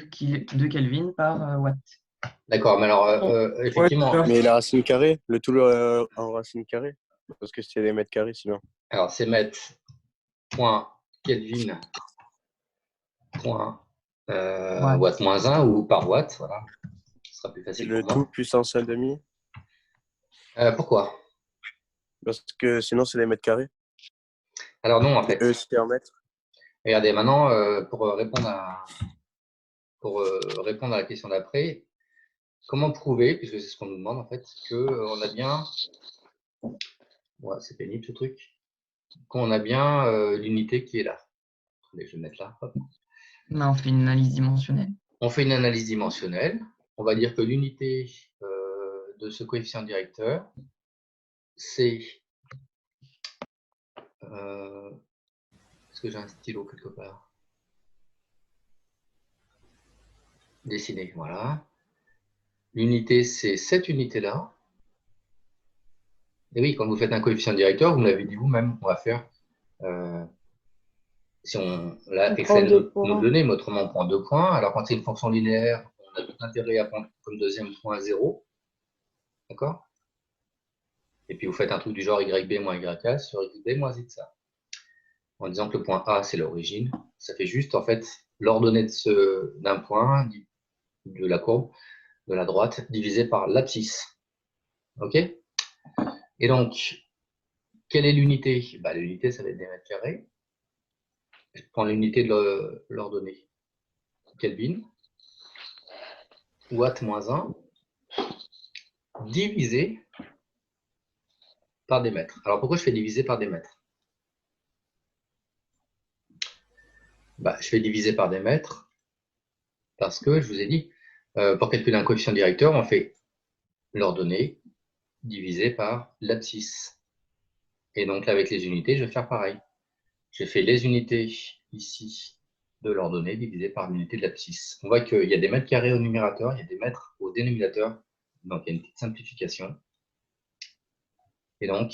Kelvin par watt. D'accord, mais alors, effectivement. Mais la racine carrée, le tout en racine carrée, parce que c'est des mètres carrés sinon. Alors, c'est mètres point Kelvin point watt moins 1 ou par watt, voilà. Ce sera plus facile. Le tout puissance 1,5. Pourquoi? Parce que sinon, c'est des mètres carrés. Alors non, en fait. C'est en mètres. Regardez, maintenant, pour répondre à la question d'après, comment prouver, puisque c'est ce qu'on nous demande en fait, qu'on a bien, ouais, c'est pénible ce truc, qu'on a bien l'unité qui est là. Attendez, je vais le mettre là. Hop. Là, on fait une analyse dimensionnelle. On fait une analyse dimensionnelle. On va dire que l'unité de ce coefficient directeur, c'est... Est-ce que j'ai un stylo quelque part? Dessiné, voilà. L'unité, c'est cette unité-là. Et oui, quand vous faites un coefficient directeur, vous me l'avez dit vous-même, on va faire... si on... Là, Excel nous donnait, mais autrement, on prend 2 points. Alors, quand c'est une fonction linéaire, on a tout intérêt à prendre comme deuxième point 0. D'accord? Et puis, vous faites un truc du genre YB moins YA sur XB moins XA. En disant que le point A, c'est l'origine. Ça fait juste, en fait, l'ordonnée d'un point, de la courbe, de la droite, divisé par l'abscisse. OK? Et donc, quelle est l'unité? Bah, l'unité, ça va être des mètres carrés. Je prends l'unité de l'ordonnée. Kelvin. Watt moins 1. Divisé par des mètres. Alors, pourquoi je fais diviser par des mètres? Bah, je fais diviser par des mètres parce que, je vous ai dit, pour calculer un coefficient directeur, on fait l'ordonnée divisé par l'abscisse. Et donc, là, avec les unités, je vais faire pareil. J'ai fait les unités ici de l'ordonnée divisé par l'unité de l'abscisse. On voit qu'il y a des mètres carrés au numérateur, il y a des mètres au dénominateur. Donc, il y a une petite simplification. Et donc,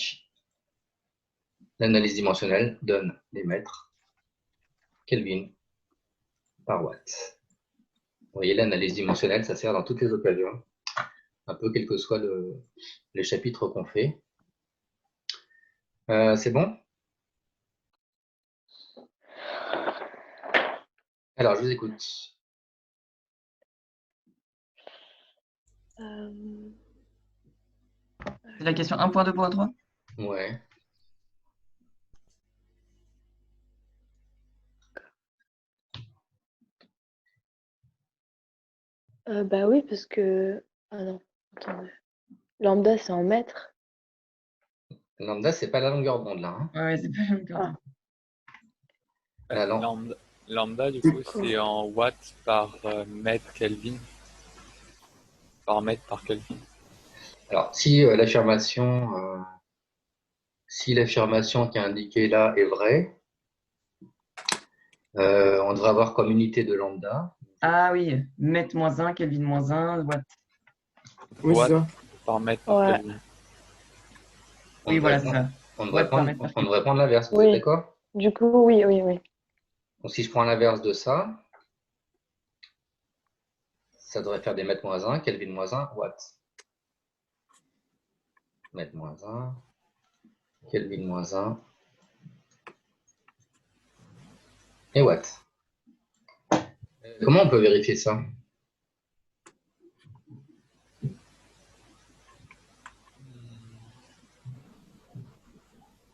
l'analyse dimensionnelle donne les mètres Kelvin par watt. Vous voyez, l'analyse dimensionnelle, ça sert dans toutes les occasions, un peu quel que soit les chapitres qu'on fait. C'est bon? Alors, je vous écoute. C'est la question 1.2.3? Ouais. Bah oui, parce que... Ah non, attendez. Lambda, c'est en mètres. Lambda, c'est pas la longueur d'onde, là. Hein. Ouais, c'est pas la longueur d'onde. Lambda, du coup, c'est en watts par mètre Kelvin. Par mètre par Kelvin. Alors, si l'affirmation qui est indiquée là est vraie, on devrait avoir comme unité de lambda. Ah oui, mètre moins 1, Kelvin moins 1, watt. Oui, c'est ça. Par mètre par Kelvin. Oui, voilà, c'est ça. On devrait prendre l'inverse, vous êtes d'accord? Du coup, oui, oui, oui. Donc, si je prends l'inverse de ça, ça devrait faire des mètres moins 1, Kelvin moins 1, watts. Mètre moins 1, Kelvin moins 1, et watts. Comment on peut vérifier ça?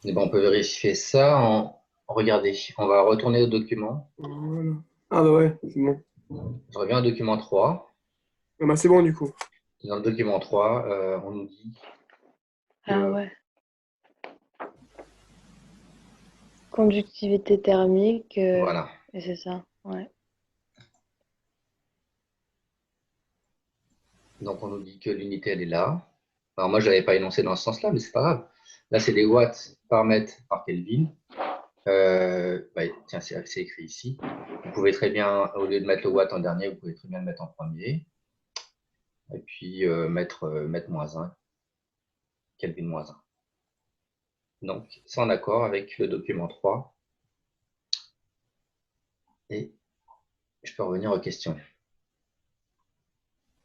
Eh ben, on peut vérifier ça en... Regardez, on va retourner au document. Voilà. Ah bah ouais, c'est bon. Je reviens au document 3. Ah bah c'est bon du coup. Dans le document 3, on nous dit Ah ouais. Conductivité thermique. Voilà. Et c'est ça, ouais. Donc, on nous dit que l'unité, elle est là. Alors, moi, je n'avais pas énoncé dans ce sens-là, mais c'est pas grave. Là, c'est des watts par mètre par Kelvin. Tiens, c'est écrit ici. Vous pouvez très bien, au lieu de mettre le watt en dernier, vous pouvez très bien le mettre en premier. Et puis, mettre moins 1, Kelvin moins 1. Donc, c'est en accord avec le document 3. Et je peux revenir aux questions.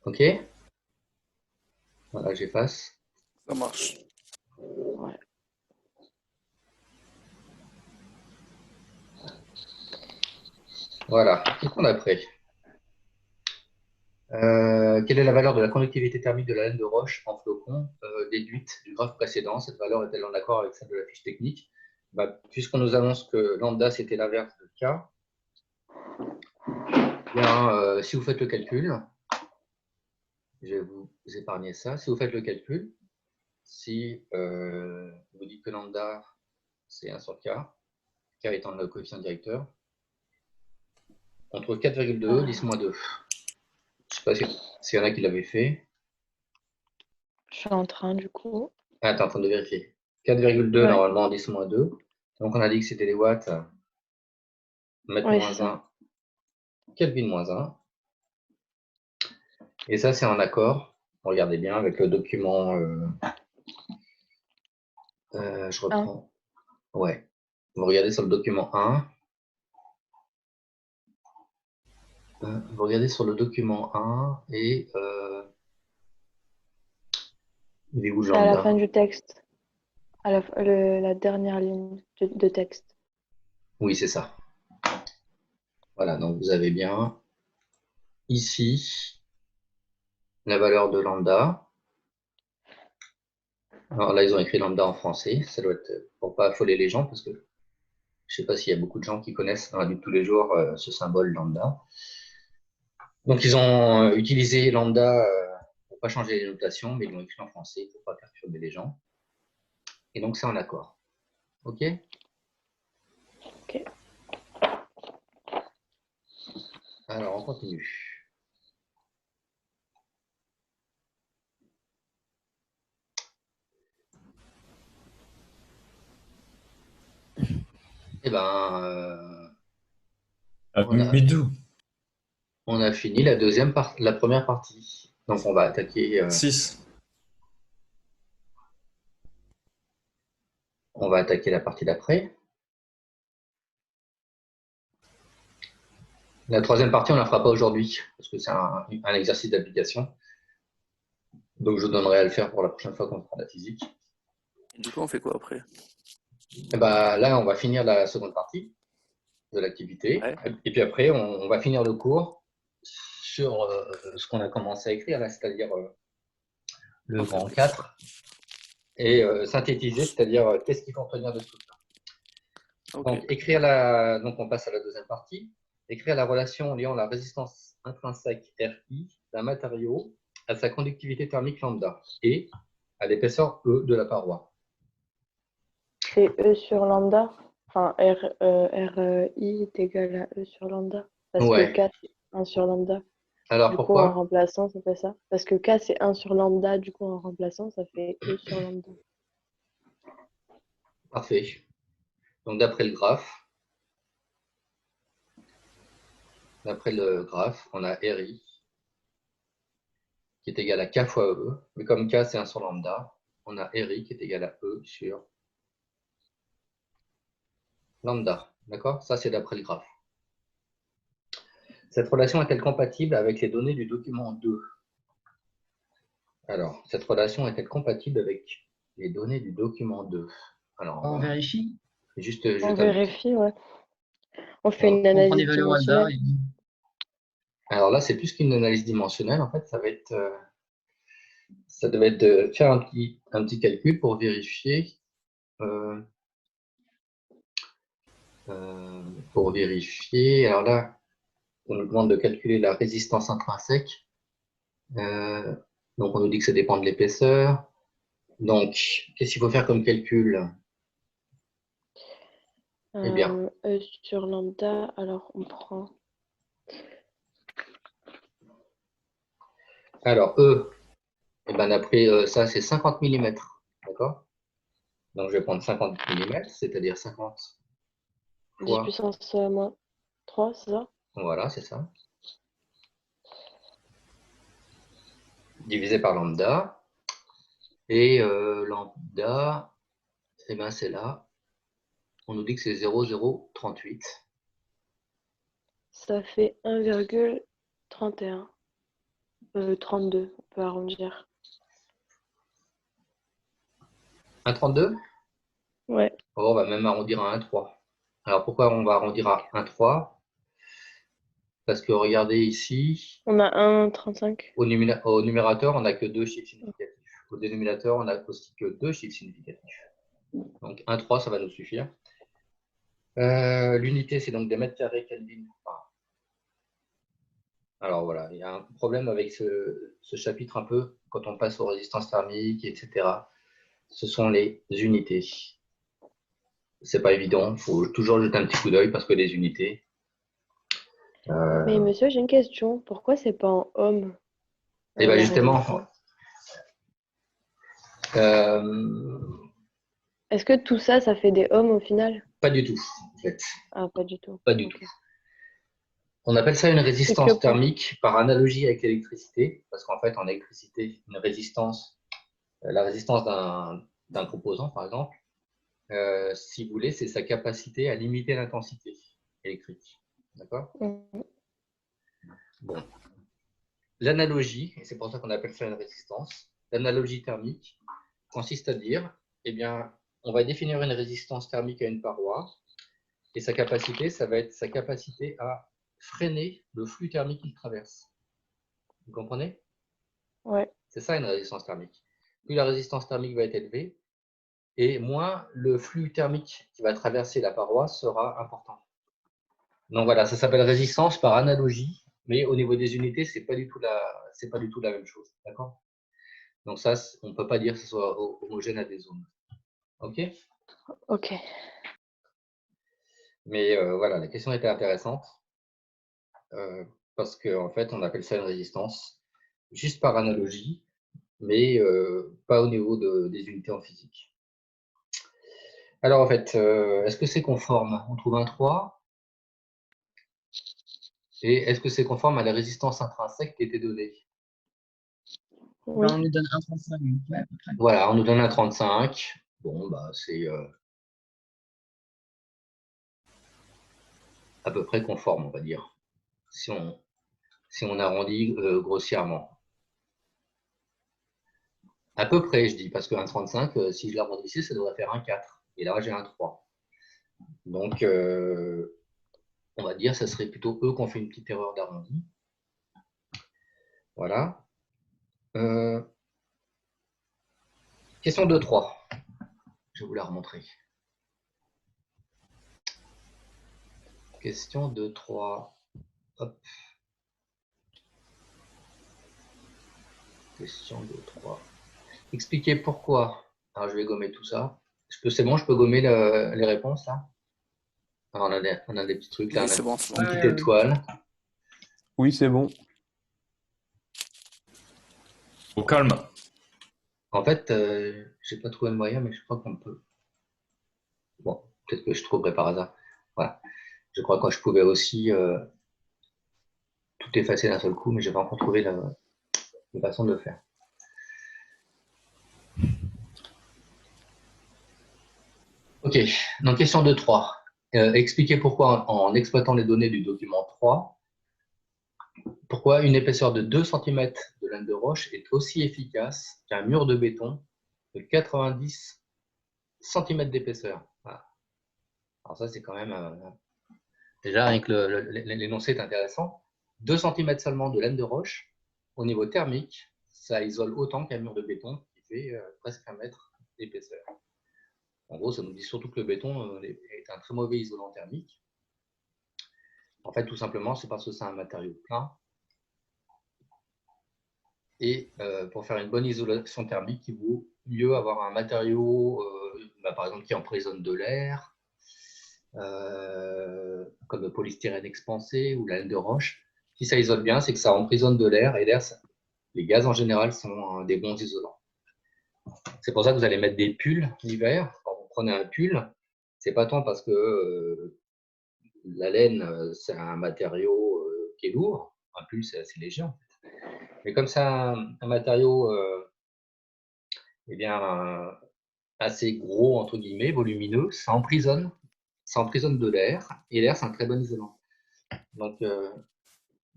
OK? Voilà, j'efface. Ça marche. Ouais. Voilà, qu'est-ce qu'on a après? Quelle est la valeur de la conductivité thermique de la laine de roche en flocon déduite du graphe précédent? Cette valeur est-elle en accord avec celle de la fiche technique? Puisqu'on nous annonce que lambda c'était l'inverse de K, bien, si vous faites le calcul, je vais vous épargner ça. Si vous faites le calcul, si vous dites que lambda c'est 1 sur K, K étant le coefficient directeur, on trouve 4,2, 10 moins 2. Je ne sais pas s'il y en a qui l'avaient fait. Je suis en train, du coup. Attends, en train de vérifier. 4,2 Ouais. normalement, 10 moins 2. Donc on a dit que c'était les watts, mètre Ouais, moins c'est ça. 1, Kelvin moins 1. Et ça, c'est en accord. Regardez bien avec le document. Je reprends. Ouais. Vous regardez sur le document 1. Vous regardez sur le document 1 et il est où le C'est à la lambda? fin du texte. À la dernière ligne de texte. Oui, c'est ça. Voilà, donc vous avez bien ici la valeur de lambda. Alors là, ils ont écrit lambda en français. Ça doit être pour pas affoler les gens, parce que je ne sais pas s'il y a beaucoup de gens qui connaissent dans la vie de tous les jours ce symbole lambda. Donc, ils ont utilisé lambda pour ne pas changer les notations, mais ils l'ont écrit en français pour ne pas perturber les gens. Et donc, c'est en accord. OK? OK. Alors, on continue. Eh ben, on a fini la première partie. Donc, on va attaquer. 6. On va attaquer la partie d'après. La troisième partie, on ne la fera pas aujourd'hui, parce que c'est un exercice d'application. Donc, je vous donnerai à le faire pour la prochaine fois qu'on fera la physique. Du coup, on fait quoi après? Et ben, là, on va finir la seconde partie de l'activité. Ouais. Et puis après, on va finir le cours sur ce qu'on a commencé à écrire, là, c'est-à-dire le grand 4. Et synthétiser, c'est-à-dire qu'est-ce qu'il faut retenir de tout ça. Okay. Donc, on passe à la deuxième partie. Écrire la relation liant la résistance intrinsèque RI d'un matériau à sa conductivité thermique lambda et à l'épaisseur E de la paroi. C'est E sur lambda. Enfin, RI est égal à E sur lambda. Parce Ouais. que K, c'est 1 sur lambda. Alors, du pourquoi? coup, en remplaçant, ça fait ça. Parce que K, c'est 1 sur lambda. Du coup, en remplaçant, ça fait E sur lambda. Parfait. Donc, d'après le graphe, on a RI qui est égal à K fois E. Mais comme K, c'est 1 sur lambda, on a RI qui est égal à E sur lambda. D'accord? Ça, c'est d'après le graphe. Cette relation est-elle compatible avec les données du document 2? Alors, cette relation est-elle compatible avec les données du document 2? Alors, On vérifie. Juste, On vérifie, ouais. On fait une On prend des analyse valeurs au hasard. dimensionnelle. Alors là, c'est plus qu'une analyse dimensionnelle. En fait, ça va être, ça devait être de faire un petit calcul pour vérifier. Alors là, on nous demande de calculer la résistance intrinsèque. Donc, on nous dit que ça dépend de l'épaisseur. Donc, qu'est-ce qu'il faut faire comme calcul? Eh bien, E sur lambda, alors on prend. Alors, E, eh ben, d'après ça, c'est 50 mm. D'accord? Donc, je vais prendre 50 mm, c'est-à-dire 50 10 fois. puissance moins 3, c'est ça? Voilà, c'est ça. Divisé par lambda. Et lambda, eh ben, c'est là. On nous dit que c'est 0,038. Ça fait 1,31. 32, on peut arrondir. 1,32? Ouais. Oh, on va même arrondir à 1,3. Alors, pourquoi on va arrondir à 1,3? Parce que regardez ici. On a 1,35. Au numérateur, on n'a que 2 chiffres significatifs. Au dénominateur, on n'a aussi que 2 chiffres significatifs. Donc 1,3, ça va nous suffire. L'unité, c'est donc des mètres carrés Kelvin. Alors voilà, il y a un problème avec ce chapitre un peu, quand on passe aux résistances thermiques, etc. Ce sont les unités. C'est pas évident, il faut toujours jeter un petit coup d'œil parce que les unités. Mais monsieur, j'ai une question. Pourquoi c'est pas en ohms? Et bien justement, est-ce que tout ça, ça fait des ohms au final? pas du tout, en fait. Ah, pas du tout. Pas du tout. On appelle ça une résistance thermique par analogie avec l'électricité, parce qu'en fait, en électricité, une résistance, la résistance d'un composant, par exemple, si vous voulez, c'est sa capacité à limiter l'intensité électrique. D'accord? Bon. L'analogie, et c'est pour ça qu'on appelle ça une résistance, l'analogie thermique consiste à dire, eh bien, on va définir une résistance thermique à une paroi, et sa capacité, ça va être sa capacité à freiner le flux thermique qu'il traverse. Vous comprenez? Ouais. C'est ça une résistance thermique. Plus la résistance thermique va être élevée, et moins le flux thermique qui va traverser la paroi sera important. Donc voilà, ça s'appelle résistance par analogie, mais au niveau des unités, c'est pas du tout la même chose, d'accord? Donc ça, on ne peut pas dire que ce soit homogène à des ohms. Ok? Ok. Mais voilà, la question était intéressante parce qu'en fait, on appelle ça une résistance juste par analogie, mais pas au niveau des unités en physique. Alors en fait, est-ce que c'est conforme? On trouve un 3. Et est-ce que c'est conforme à la résistance intrinsèque qui était donnée? Oui. On nous donne 1,35. Ouais, à peu près. Voilà, on nous donne un 35. Bon, bah, c'est à peu près conforme, on va dire, si on arrondit grossièrement. À peu près, je dis, parce qu'un 35, si je l'arrondissais, ça devrait faire un 4. Et là, j'ai un 3. Donc, on va dire que ça serait plutôt eux qui ont fait une petite erreur d'arrondi. Voilà. Question 2-3. Je vais vous la remontrer. Question 2-3. Hop. Question 2-3. Expliquez pourquoi. Alors, je vais gommer tout ça. C'est bon, je peux gommer les réponses là? Alors, on a des petits trucs là. Oui, c'est bon. Une petite étoile. Oui, c'est bon. Au calme. En fait, j'ai pas trouvé le moyen, mais je crois qu'on peut. Bon, peut-être que je trouverai par hasard. Voilà. Je crois que je pouvais aussi tout effacer d'un seul coup, mais j'ai pas encore trouvé la façon de le faire. Ok, donc question 2-3. expliquer pourquoi, en exploitant les données du document 3, pourquoi une épaisseur de 2 cm de laine de roche est aussi efficace qu'un mur de béton de 90 cm d'épaisseur. Voilà. Alors ça, c'est quand même... déjà, rien que l'énoncé est intéressant. 2 cm seulement de laine de roche, au niveau thermique, ça isole autant qu'un mur de béton qui fait presque 1 mètre d'épaisseur. En gros, ça nous dit surtout que le béton est un très mauvais isolant thermique. En fait, tout simplement, c'est parce que c'est un matériau plein. Et pour faire une bonne isolation thermique, il vaut mieux avoir un matériau, par exemple, qui emprisonne de l'air, comme le polystyrène expansé ou la laine de roche. Si ça isole bien, c'est que ça emprisonne de l'air, et l'air, les gaz en général sont des bons isolants. C'est pour ça que vous allez mettre des pulls l'hiver. Quand vous prenez un pull, c'est pas tant parce que la laine, c'est un matériau qui est lourd. Un pull, c'est assez léger en fait. Mais comme c'est un matériau eh bien, assez gros, entre guillemets, volumineux, ça emprisonne de l'air. Et l'air, c'est un très bon isolant. Donc,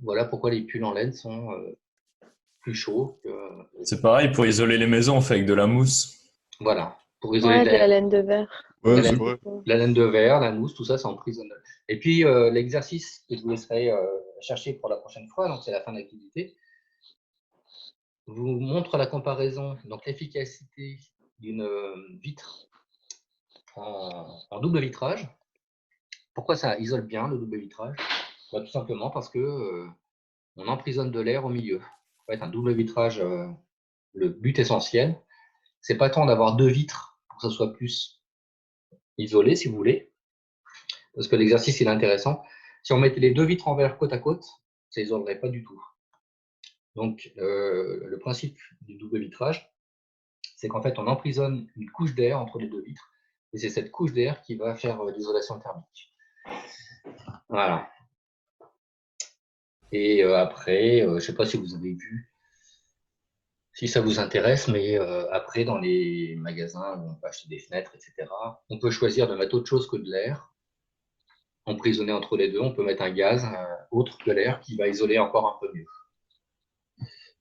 voilà pourquoi les pulls en laine sont plus chauds que... C'est pareil, pour isoler les maisons, on fait avec de la mousse. Voilà, pour isoler Ouais, de la laine de verre. Ouais, la, c'est laine, vrai. la laine de verre, la mousse, tout ça, ça emprisonne. Et puis, l'exercice que je vous laisserai chercher pour la prochaine fois, donc c'est la fin de l'activité, vous montre la comparaison, donc l'efficacité d'une vitre en double vitrage. Pourquoi ça isole bien le double vitrage? Tout simplement parce que on emprisonne de l'air au milieu. En fait, un double vitrage, le but essentiel, c'est pas tant d'avoir 2 vitres pour que ça soit plus isolé, si vous voulez, parce que l'exercice il est intéressant. Si on mettait les 2 vitres en verre côte à côte, ça isolerait pas du tout. Donc, le principe du double vitrage, c'est qu'en fait, on emprisonne une couche d'air entre les 2 vitres, et c'est cette couche d'air qui va faire l'isolation thermique. Voilà. Et après, je ne sais pas si vous avez vu, si ça vous intéresse, mais après, dans les magasins où on peut acheter des fenêtres, etc., on peut choisir de mettre autre chose que de l'air. Emprisonné entre les deux, on peut mettre un gaz autre que l'air qui va isoler encore un peu mieux.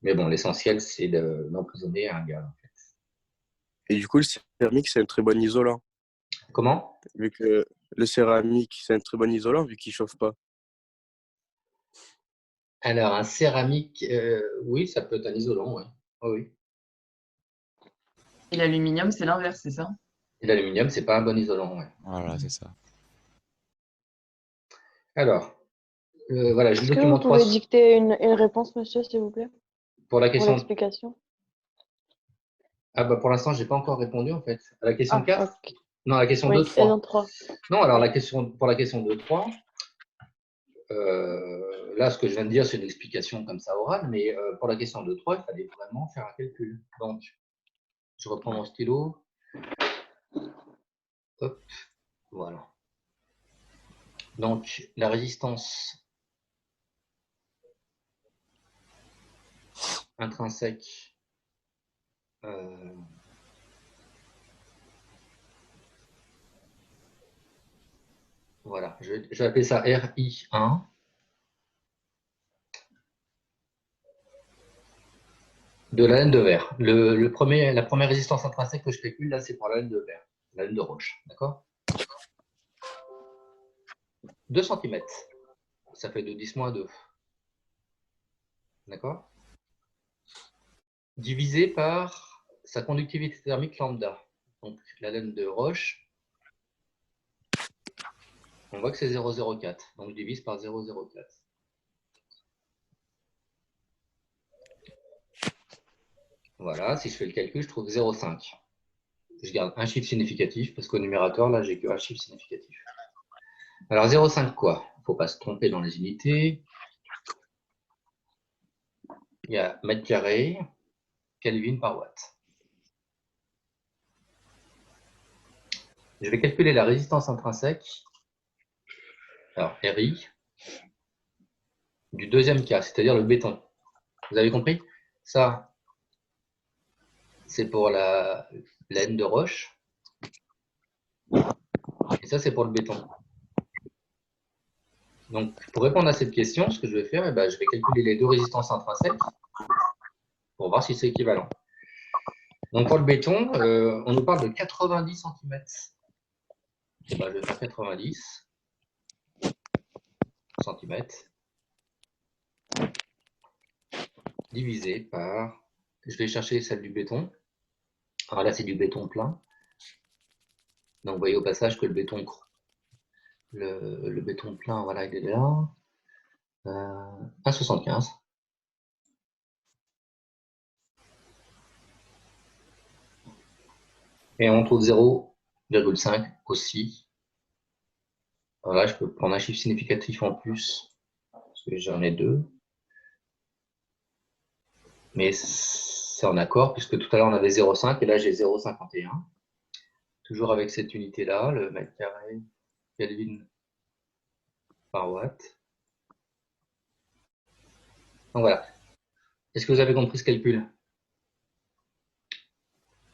Mais bon, l'essentiel, c'est d'emprisonner un gaz. En fait. Et du coup, le céramique, c'est un très bon isolant. Comment? Vu que le céramique, c'est un très bon isolant, vu qu'il ne chauffe pas. Alors, un céramique, oui, ça peut être un isolant, oui. Oh, oui. Et l'aluminium, c'est l'inverse, c'est ça? Et l'aluminium, c'est pas un bon isolant, ouais. Voilà, c'est ça. Alors, voilà, j'ai Est-ce le que document vous pouvez 3 dicter une réponse, monsieur, s'il vous plaît, pour la pour question. l'explication? Ah bah pour l'instant, j'ai pas encore répondu en fait. À la question 4 ok. Non, à la question Oui, 2, 3. non, 3. Non, alors Oui. pour la question 2, 3, là, ce que je viens de dire, c'est une explication comme ça orale, mais pour la question 2, 3, il fallait vraiment faire un calcul. Donc, je reprends mon stylo. Hop, voilà. Donc, la résistance intrinsèque voilà, je vais appeler ça RI1. De la laine de verre. La première résistance intrinsèque que je calcule, là, c'est pour la laine de verre, la laine de roche. D'accord? 2 cm. Ça fait de 10 moins 2. D'accord? Divisé par sa conductivité thermique lambda. Donc, la laine de roche, on voit que c'est 0,04. Donc, je divise par 0,04. Voilà, si je fais le calcul, je trouve 0,5. Je garde un chiffre significatif, parce qu'au numérateur, là, j'ai qu'un chiffre significatif. Alors, 0,5 quoi? Il ne faut pas se tromper dans les unités. Il y a mètre carré, Kelvin par watt. Je vais calculer la résistance intrinsèque, alors RI, du deuxième cas, c'est-à-dire le béton. Vous avez compris? Ça, c'est pour la laine de roche. Et ça, c'est pour le béton. Donc, pour répondre à cette question, ce que je vais faire, je vais calculer les deux résistances intrinsèques pour voir si c'est équivalent. Donc, pour le béton, on nous parle de 90 cm. Je vais faire 90 cm divisé par... Je vais chercher celle du béton. Alors là, c'est du béton plein. Donc, vous voyez au passage que le béton plein, voilà, il est là. 1,75. Et on trouve 0,5 aussi. Alors là, je peux prendre un chiffre significatif en plus, parce que j'en ai deux. Mais c'est en accord, puisque tout à l'heure on avait 0,5 et là j'ai 0,51. Toujours avec cette unité-là, le mètre carré Kelvin par watt. Donc voilà. Est-ce que vous avez compris ce calcul?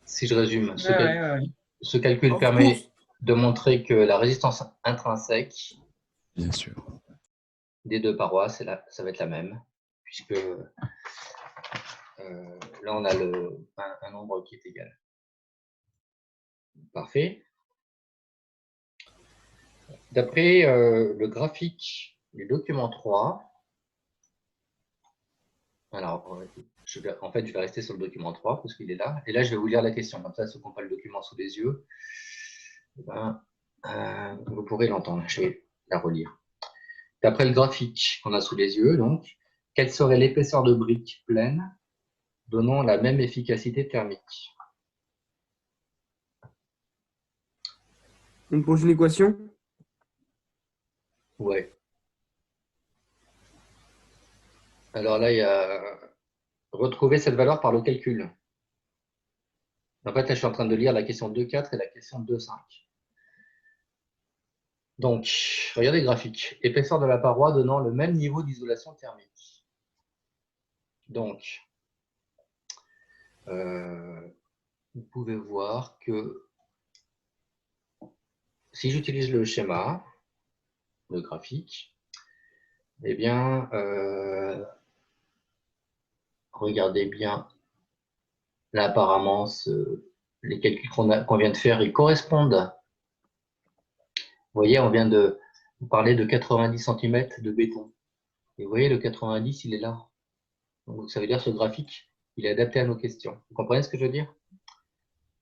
Si je résume, ce calcul permet de montrer que la résistance intrinsèque Bien sûr. des deux parois, ça va être la même, puisque là on a un nombre qui est égal. Parfait. D'après le graphique du document 3, alors en fait je vais rester sur le document 3 parce qu'il est là, et là je vais vous lire la question, comme ça ceux qui n'ont pas le document sous les yeux, vous pourrez l'entendre, je vais la relire. D'après le graphique qu'on a sous les yeux, donc, quelle serait l'épaisseur de briques pleines donnant la même efficacité thermique? On me pose une équation? Ouais. Alors là, il y a retrouver cette valeur par le calcul. En fait, là, je suis en train de lire la question 2.4 et la question 2.5. Donc, regardez le graphique. Épaisseur de la paroi donnant le même niveau d'isolation thermique. Donc, vous pouvez voir que si j'utilise le schéma, le graphique, eh bien, regardez bien, là apparemment, les calculs qu'on vient de faire, ils correspondent. Vous voyez, on vient de vous parler de 90 cm de béton. Et vous voyez, le 90, il est là. Donc, ça veut dire que ce graphique, il est adapté à nos questions. Vous comprenez ce que je veux dire?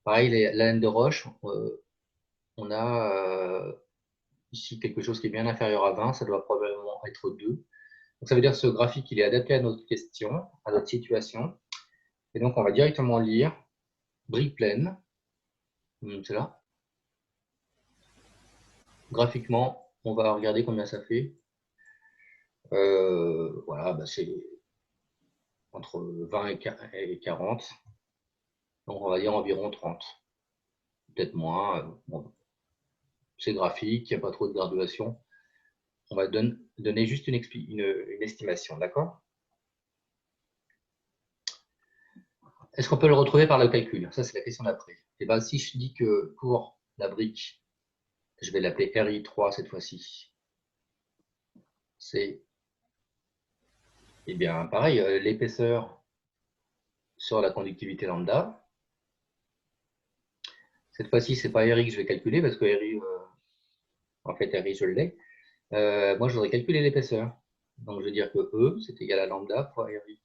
Pareil, la laine de roche, on a ici quelque chose qui est bien inférieur à 20, ça doit probablement être 2. Donc, ça veut dire que ce graphique, il est adapté à notre question, à notre situation. Et donc, on va directement lire brique pleine. C'est là. Graphiquement, on va regarder combien ça fait. Voilà, c'est entre 20 et 40. Donc, on va dire environ 30. Peut-être moins. Bon, c'est graphique, il n'y a pas trop de graduation. On va donner juste une estimation, d'accord? Est-ce qu'on peut le retrouver par le calcul? Ça, c'est la question d'après. Et bien, si je dis que pour la brique, je vais l'appeler RI3 cette fois-ci, c'est, eh bien, pareil, l'épaisseur sur la conductivité lambda. Cette fois-ci, ce n'est pas RI que je vais calculer parce que RI, en fait, RI, je l'ai. Moi, je voudrais calculer l'épaisseur. Donc, je vais dire que E, c'est égal à lambda fois RI.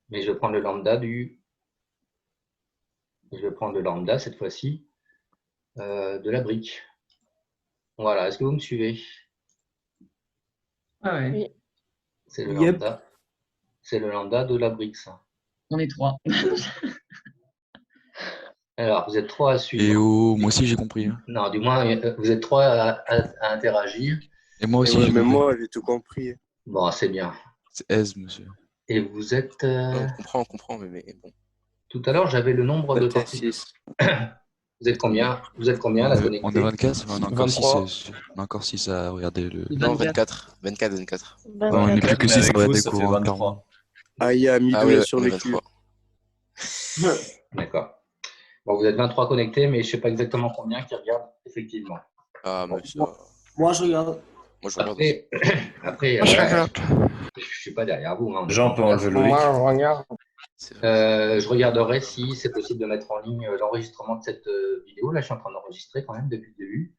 Mais je vais prendre le lambda cette fois-ci de la brique. Voilà, est-ce que vous me suivez? Ah ouais. Oui. C'est le lambda. C'est le lambda de la brique, ça. On est 3. Alors, vous êtes 3 à suivre. Et moi aussi j'ai compris. Non, du moins, vous êtes 3 à interagir. Et moi aussi ouais, j'ai mais compris. moi j'ai tout compris. Bon, c'est bien. C'est aise, monsieur. Et vous êtes... On comprend, mais bon. Tout à l'heure, j'avais le nombre de participants. Vous êtes combien? Vous êtes combien là connecté? On est 24, on a encore 23. 6. On a encore 6 à regarder le. Non, 24. 24. On n'est plus que 6 à regarder ça le fait courant. 23. Ah, il y a mis Ah oui, sur on les est culs. 23. D'accord. Bon, vous êtes 23 connectés, mais je ne sais pas exactement combien qui regardent effectivement. Ah, Bon. mais ça... Moi, je regarde. Moi, je regarde aussi. Après, Moi, je regarde. je suis pas derrière vous. Hein, Jean peut enlever Loïc. Moi, je regarde. je regarderai si c'est possible de mettre en ligne l'enregistrement de cette vidéo. Là, je suis en train d'enregistrer quand même depuis le début.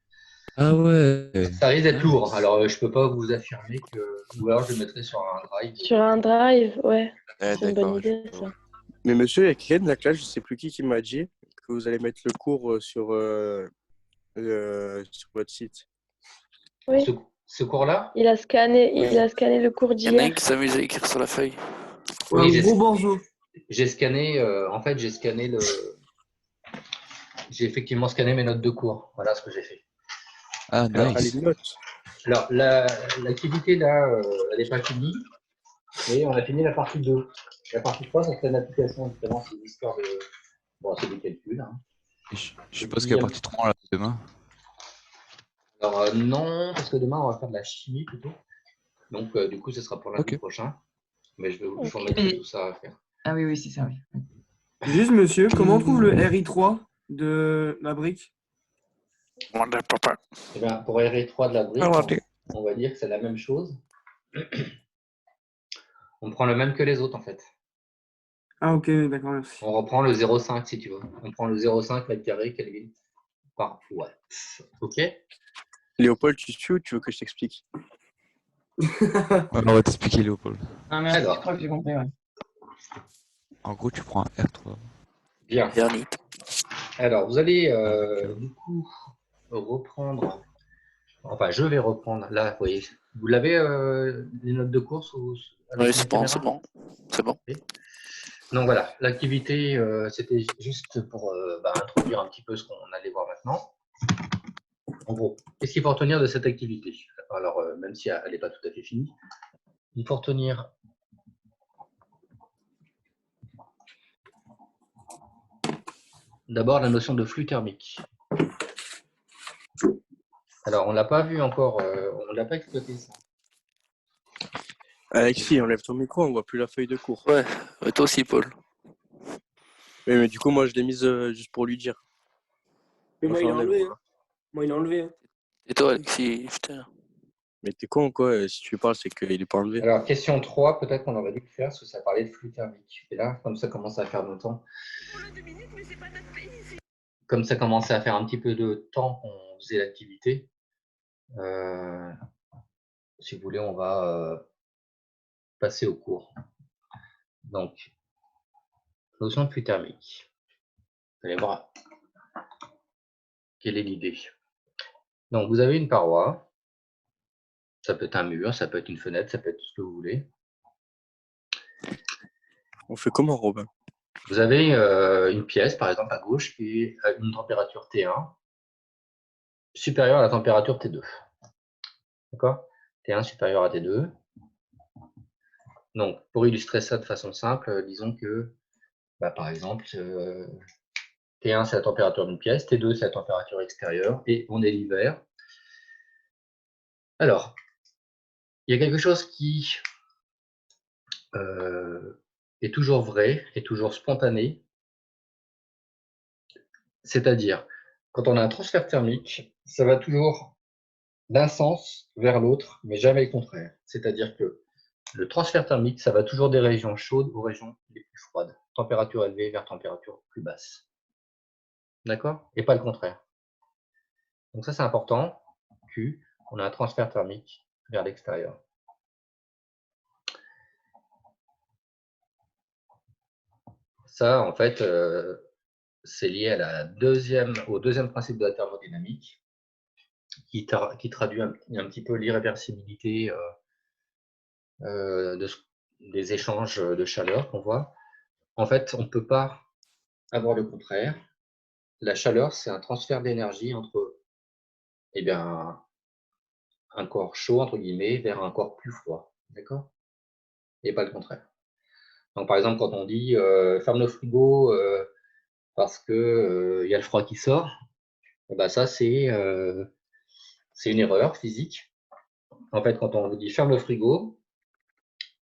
Ah ouais. Ça risque d'être lourd. Alors, je peux pas vous affirmer que. Ou alors, je le mettrai sur un drive. Sur un drive, ouais. Ouais, C'est une bonne d'accord. idée, ça. Mais monsieur, il y a quelqu'un de la classe, je sais plus qui m'a dit que vous allez mettre le cours sur votre site. Oui. Ce cours-là? Il a scanné le cours Il y en a un d'hier. qui s'amuse à écrire sur la feuille. Oui, Un gros borzo. j'ai scanné. En fait, j'ai scanné le. J'ai effectivement scanné mes notes de cours. Voilà ce que j'ai fait. Ah, Alors, nice. les notes. Alors, l'activité là, elle n'est pas finie. Mais on a fini la partie 2. La partie 3, ça serait une application. Justement, c'est l'histoire de. Bon, c'est des calculs. Hein. Je suppose qu'il y a partie 3 là, demain. Alors, non, parce que demain, on va faire de la chimie plutôt. Donc, du coup, ce sera pour lundi prochain. Mais je vous mettrai tout ça à faire. Ah oui, c'est ça, oui. Juste, monsieur, comment on trouve le RI3 de la brique? Eh bien, pour RI3 de la brique, on va dire que c'est la même chose. On prend le même que les autres, en fait. Ah, ok, d'accord, merci. On reprend le 0,5 si tu veux. On prend le 0,5 mètre carré Kelvin par watt. Ok? Léopold, tu suis ou tu veux que je t'explique? On va t'expliquer, Léopold. Ah merde, je crois que j'ai compris, ouais. En gros, tu prends un R3. Bien. Alors, vous allez du coup reprendre. Enfin, je vais reprendre. Là, vous voyez. Vous l'avez les notes de course ou Oui, c'est bon, c'est bon. C'est bon. Okay. Donc voilà, l'activité, c'était juste pour introduire un petit peu ce qu'on allait voir maintenant. En gros, qu'est-ce qu'il faut retenir de cette activité? Alors, même si elle n'est pas tout à fait finie, il faut retenir d'abord la notion de flux thermique. Alors, on ne l'a pas vu encore, on ne l'a pas exploité ça. Alexis, enlève ton micro, on voit plus la feuille de cours. Ouais, toi aussi, Paul. Oui, mais du coup, moi, je l'ai mise juste pour lui dire. Mais moi, il a enlève, enlevé. voilà. Moi, il a enlevé. Et toi, Alexis, putain. Mais t'es con ou quoi? Si tu parles, c'est qu'il n'est pas enlevé. Alors, question 3, peut-être qu'on aurait dû le faire, parce que ça parlait de flux thermique. Et là, comme ça commence à faire longtemps. Comme ça commençait à faire un petit peu de temps qu'on faisait l'activité, si vous voulez, on va passer au cours. Donc, notion de flux thermique. Vous allez voir quelle est l'idée. Donc, vous avez une paroi. Ça peut être un mur, ça peut être une fenêtre, ça peut être tout ce que vous voulez. On fait comment, Robin? Vous avez une pièce, par exemple, à gauche, qui a une température T1 supérieure à la température T2. D'accord? T1 supérieur à T2. Donc, pour illustrer ça de façon simple, disons que, par exemple, T1, c'est la température d'une pièce, T2, c'est la température extérieure, et on est l'hiver. Alors, il y a quelque chose qui est toujours vrai, est toujours spontané, c'est-à-dire, quand on a un transfert thermique, ça va toujours d'un sens vers l'autre, mais jamais le contraire. C'est-à-dire que le transfert thermique, ça va toujours des régions chaudes aux régions les plus froides. Température élevée vers température plus basse. D'accord? Et pas le contraire. Donc ça, c'est important. Q, on a un transfert thermique vers l'extérieur. Ça, en fait, c'est lié à au deuxième principe de la thermodynamique, qui traduit un petit peu l'irréversibilité des échanges de chaleur qu'on voit. En fait, on ne peut pas avoir le contraire. La chaleur, c'est un transfert d'énergie entre un corps chaud, entre guillemets, vers un corps plus froid. D'accord? Et pas le contraire. Donc, par exemple, quand on dit ferme le frigo parce qu'il y a le froid qui sort, ça, c'est une erreur physique. En fait, quand on vous dit ferme le frigo,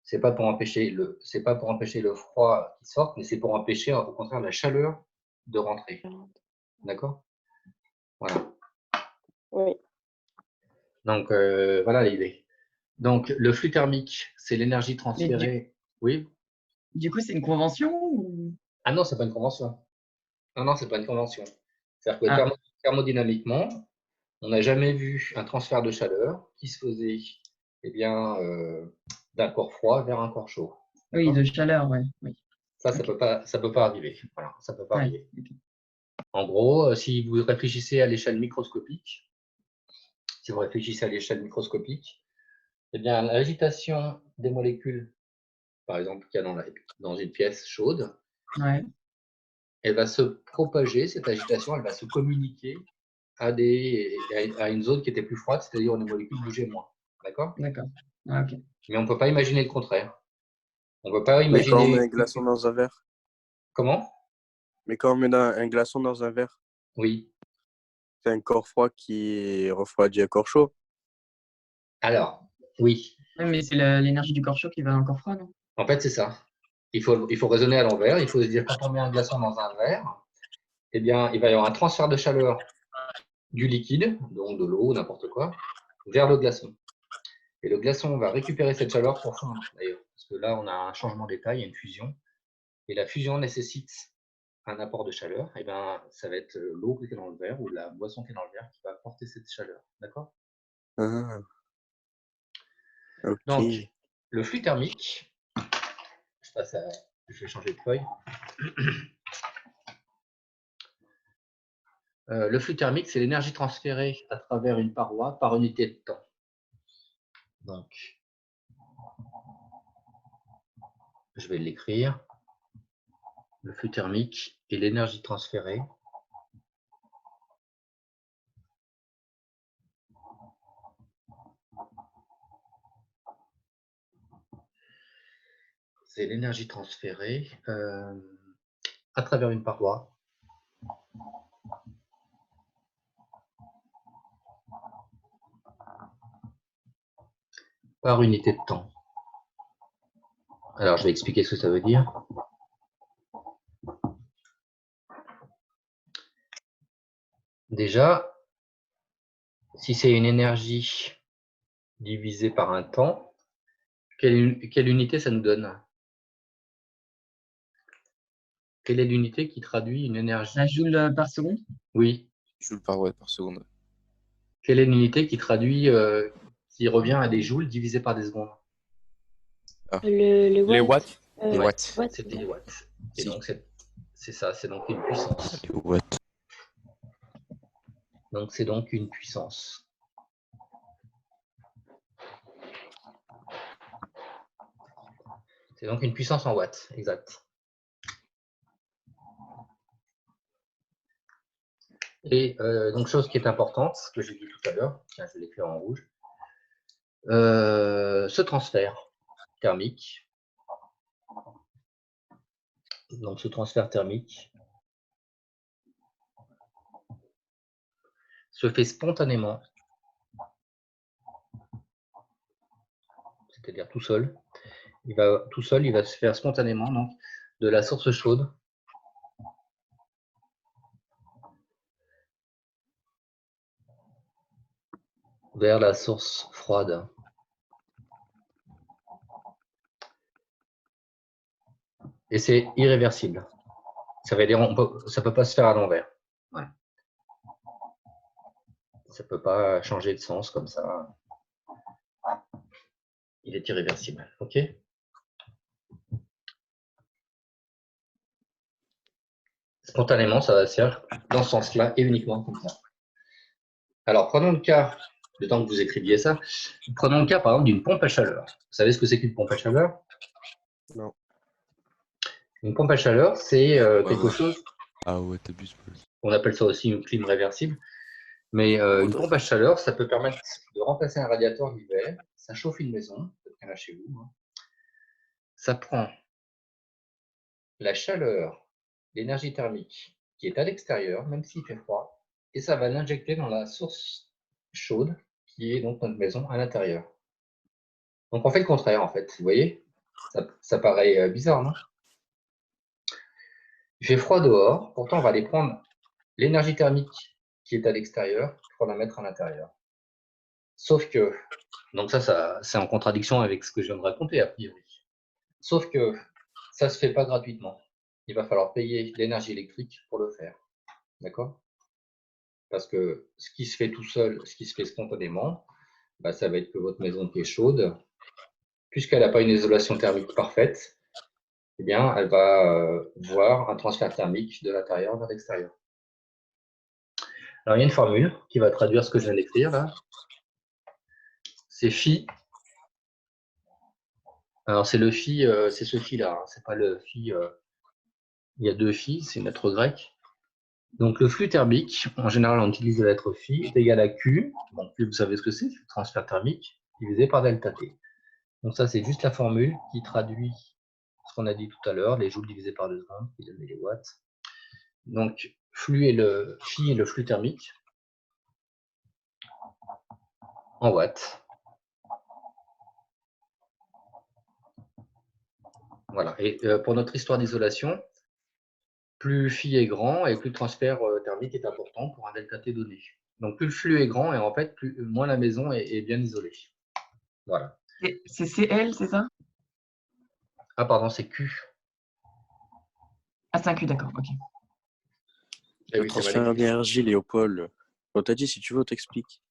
c'est pas pour empêcher le froid qui sort, mais c'est pour empêcher au contraire la chaleur de rentrer. D'accord? Voilà. Oui. Donc, voilà l'idée. Donc, le flux thermique, c'est l'énergie transférée. Oui. Du coup, c'est une convention ou... Ah non, c'est pas une convention. Non, non, c'est pas une convention. C'est-à-dire que Ah. thermodynamiquement, on n'a jamais vu un transfert de chaleur qui se faisait eh bien, d'un corps froid vers un corps chaud. Oui, de chaleur, ouais. Oui. Ça, ça peut pas arriver. Voilà, ça peut pas Ouais, arriver. ok. En gros, si vous réfléchissez à l'échelle microscopique, eh bien, l'agitation des molécules, par exemple, qu'il y a dans une pièce chaude, Ouais. elle va se propager, cette agitation, elle va se communiquer à une zone qui était plus froide, c'est-à-dire où les molécules bougeaient moins. D'accord? D'accord. Ah, ok. Mais on ne peut pas imaginer le contraire. On ne peut pas Mais quand on met imaginer. un glaçon dans un verre. Comment? Mais quand on met un glaçon dans un verre. Oui. C'est un corps froid qui refroidit un corps chaud. Alors, oui. Ouais, mais c'est l'énergie du corps chaud qui va dans le corps froid, non? En fait, c'est ça. Il faut raisonner à l'envers. Il faut se dire, quand on met un glaçon dans un verre, eh bien, il va y avoir un transfert de chaleur du liquide, donc de l'eau, n'importe quoi, vers le glaçon. Et le glaçon va récupérer cette chaleur pour fondre, d'ailleurs. Parce que là, on a un changement d'état, il y a une fusion. Et la fusion nécessite un apport de chaleur. Et bien, ça va être l'eau qui est dans le verre ou la boisson qui est dans le verre qui va apporter cette chaleur. D'accord? Ah. Ok. Donc, le flux thermique, je vais changer de feuille. Le flux thermique, c'est l'énergie transférée à travers une paroi par unité de temps. Donc, je vais l'écrire. Le flux thermique est l'énergie transférée à travers une paroi par unité de temps. Alors, je vais expliquer ce que ça veut dire. Déjà, si c'est une énergie divisée par un temps, quelle unité ça nous donne? Quelle est l'unité qui traduit une énergie? Un joule par seconde? Oui. Joule par watt par seconde. Quelle est l'unité qui traduit, qui revient à des joules divisés par des secondes? Les watts. Les watts. C'est des watts. Et donc, c'est ça, c'est donc une puissance. Les watts. Donc, c'est donc une puissance. C'est donc une puissance en watts, exact. Et donc, chose qui est importante, ce que j'ai dit tout à l'heure, tiens, je vais l'écrire en rouge, ce transfert thermique, donc ce transfert thermique se fait spontanément, c'est-à-dire tout seul. Il va se faire spontanément donc, de la source chaude vers la source froide. Et c'est irréversible. Ça veut dire ça ne peut pas se faire à l'envers. Voilà. Ça ne peut pas changer de sens comme ça. Il est irréversible. OK? Spontanément, ça va se faire dans ce sens-là et uniquement comme ça. Alors, prenons le cas, le temps que vous écriviez ça, prenons le cas par exemple d'une pompe à chaleur. Vous savez ce que c'est qu'une pompe à chaleur? Non. Une pompe à chaleur, c'est quelque chose. Ah ouais, t'abuses. On appelle ça aussi une clim réversible. Mais une pompe à chaleur, ça peut permettre de remplacer un radiateur l'hiver. Ça chauffe une maison, peut-être qu'il y en a chez vous. Hein. Ça prend la chaleur, l'énergie thermique qui est à l'extérieur, même s'il fait froid, et ça va l'injecter dans la source chaude qui est donc notre maison à l'intérieur. Donc on fait le contraire en fait, vous voyez? Ça paraît bizarre, non? Il fait froid dehors, pourtant on va aller prendre l'énergie thermique qui est à l'extérieur pour la mettre à l'intérieur. Sauf que, donc ça c'est en contradiction avec ce que je viens de raconter a priori. Sauf que ça ne se fait pas gratuitement. Il va falloir payer l'énergie électrique pour le faire. D'accord? Parce que ce qui se fait tout seul, ce qui se fait spontanément, bah, ça va être que votre maison qui est chaude, puisqu'elle n'a pas une isolation thermique parfaite, eh bien, elle va voir un transfert thermique de l'intérieur vers l'extérieur. Alors, il y a une formule qui va traduire ce que je viens d'écrire là. C'est phi. Alors, c'est le phi, c'est ce phi-là, hein. C'est pas le phi. Il y a deux phi, c'est une lettre grecque. Donc, le flux thermique, en général, on utilise la lettre phi, est égal à Q. Bon, Q, vous savez ce que c'est le transfert thermique, divisé par delta T. Donc, ça, c'est juste la formule qui traduit ce qu'on a dit tout à l'heure, les joules divisés par 2 secondes, qui donne les watts. Donc, flux et le phi est le flux thermique en watts. Voilà. Et pour notre histoire d'isolation, plus phi est grand et plus le transfert thermique est important pour un delta T donné. Donc, plus le flux est grand et en fait, moins la maison est bien isolée. Voilà. C'est CL, c'est ça? Ah, pardon, c'est Q. Ah, c'est un Q, d'accord, ok. Le transfert d'énergie, Léopold. On t'a dit, si tu veux, on t'explique.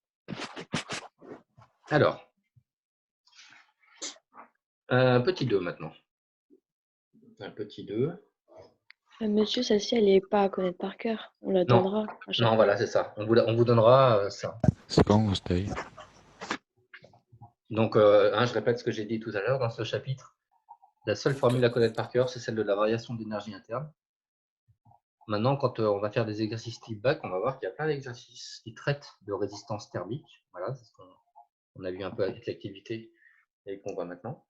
Alors, petit 2 maintenant. Un petit 2. Monsieur, celle-ci, elle n'est pas à connaître par cœur. On la Non, donnera à chaque non, fois. voilà, c'est ça. On vous donnera ça. C'est quand vous stay? Donc, je répète ce que j'ai dit tout à l'heure dans ce chapitre. La seule formule à connaître par cœur, c'est celle de la variation d'énergie interne. Maintenant, quand on va faire des exercices type bac, on va voir qu'il y a plein d'exercices qui traitent de résistance thermique. Voilà, c'est ce qu'on a vu un peu avec l'activité et qu'on voit maintenant.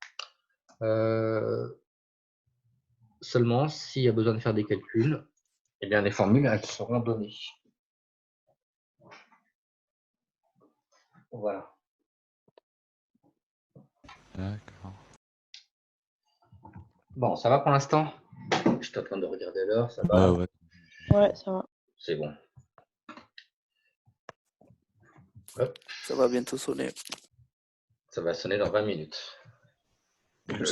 Seulement, s'il y a besoin de faire des calculs, eh bien, les formules, elles seront données. Voilà. D'accord. Bon, ça va pour l'instant? Je suis en train de regarder l'heure, ça va? Ouais. Ouais, ça va. C'est bon. Hop. Ça va bientôt sonner. Ça va sonner dans 20 minutes.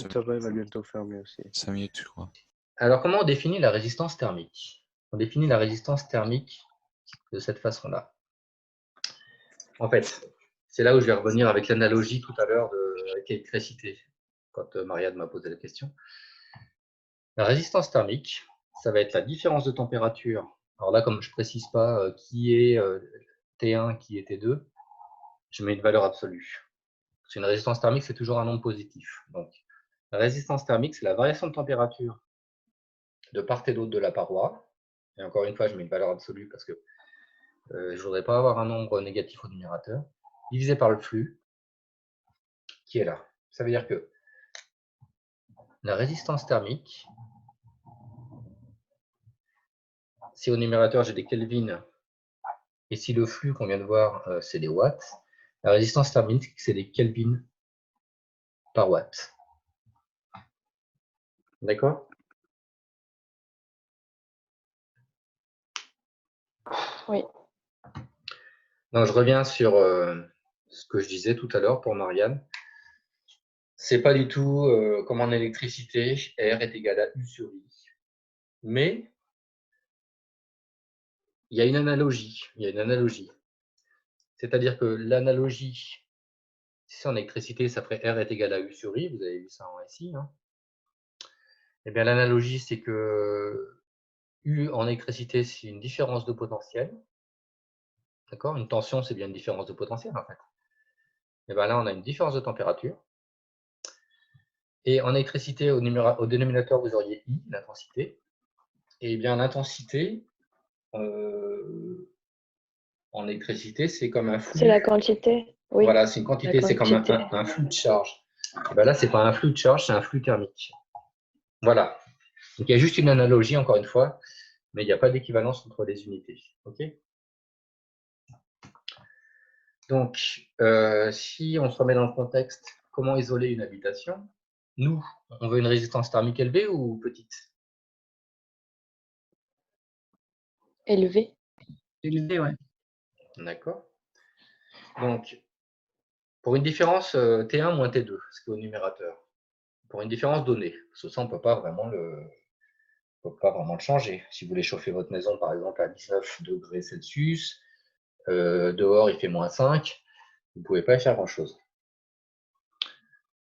Ça va, il va bientôt fermer aussi. 5 minutes, je crois. Alors, comment on définit la résistance thermique? On définit la résistance thermique de cette façon-là. En fait, c'est là où je vais revenir avec l'analogie tout à l'heure avec l'électricité, quand Marianne m'a posé la question. La résistance thermique, ça va être la différence de température. Alors là, comme je ne précise pas qui est T1, qui est T2, je mets une valeur absolue. Parce qu'une résistance thermique, c'est toujours un nombre positif. Donc, la résistance thermique, c'est la variation de température de part et d'autre de la paroi. Et encore une fois, je mets une valeur absolue parce que je ne voudrais pas avoir un nombre négatif au numérateur, divisé par le flux, qui est là. Ça veut dire que la résistance thermique, si au numérateur j'ai des kelvins, et si le flux qu'on vient de voir, c'est des watts, la résistance thermique, c'est des kelvins par watt. D'accord? Oui. Donc, je reviens sur ce que je disais tout à l'heure pour Marianne. C'est pas du tout comme en électricité, R est égal à U sur I. Mais il y a une analogie. C'est-à-dire que l'analogie, si c'est en électricité, ça ferait R est égal à U sur I. Vous avez vu ça en SI. Hein. Eh bien, l'analogie, c'est que U en électricité, c'est une différence de potentiel. D'accord? Une tension, c'est bien une différence de potentiel, en fait. Et bien là, on a une différence de température. Et en électricité, au dénominateur, vous auriez I, l'intensité. Et bien, l'intensité, en électricité, c'est comme un flux. C'est la quantité. Oui. Voilà, c'est une quantité, c'est comme un flux de charge. Et bien là, ce n'est pas un flux de charge, c'est un flux thermique. Voilà. Donc, il y a juste une analogie, encore une fois, mais il n'y a pas d'équivalence entre les unités. OK? Donc, si on se remet dans le contexte, comment isoler une habitation? Nous, on veut une résistance thermique élevée ou petite? Élevée. Élevée, ouais. D'accord. Donc, Pour une différence T1 moins T2, ce qui est au numérateur. Pour une différence donnée. Parce que ça, on ne peut pas vraiment le changer. Si vous voulez chauffer votre maison, par exemple, à 19 degrés Celsius, dehors, il fait moins 5, vous ne pouvez pas y faire grand-chose.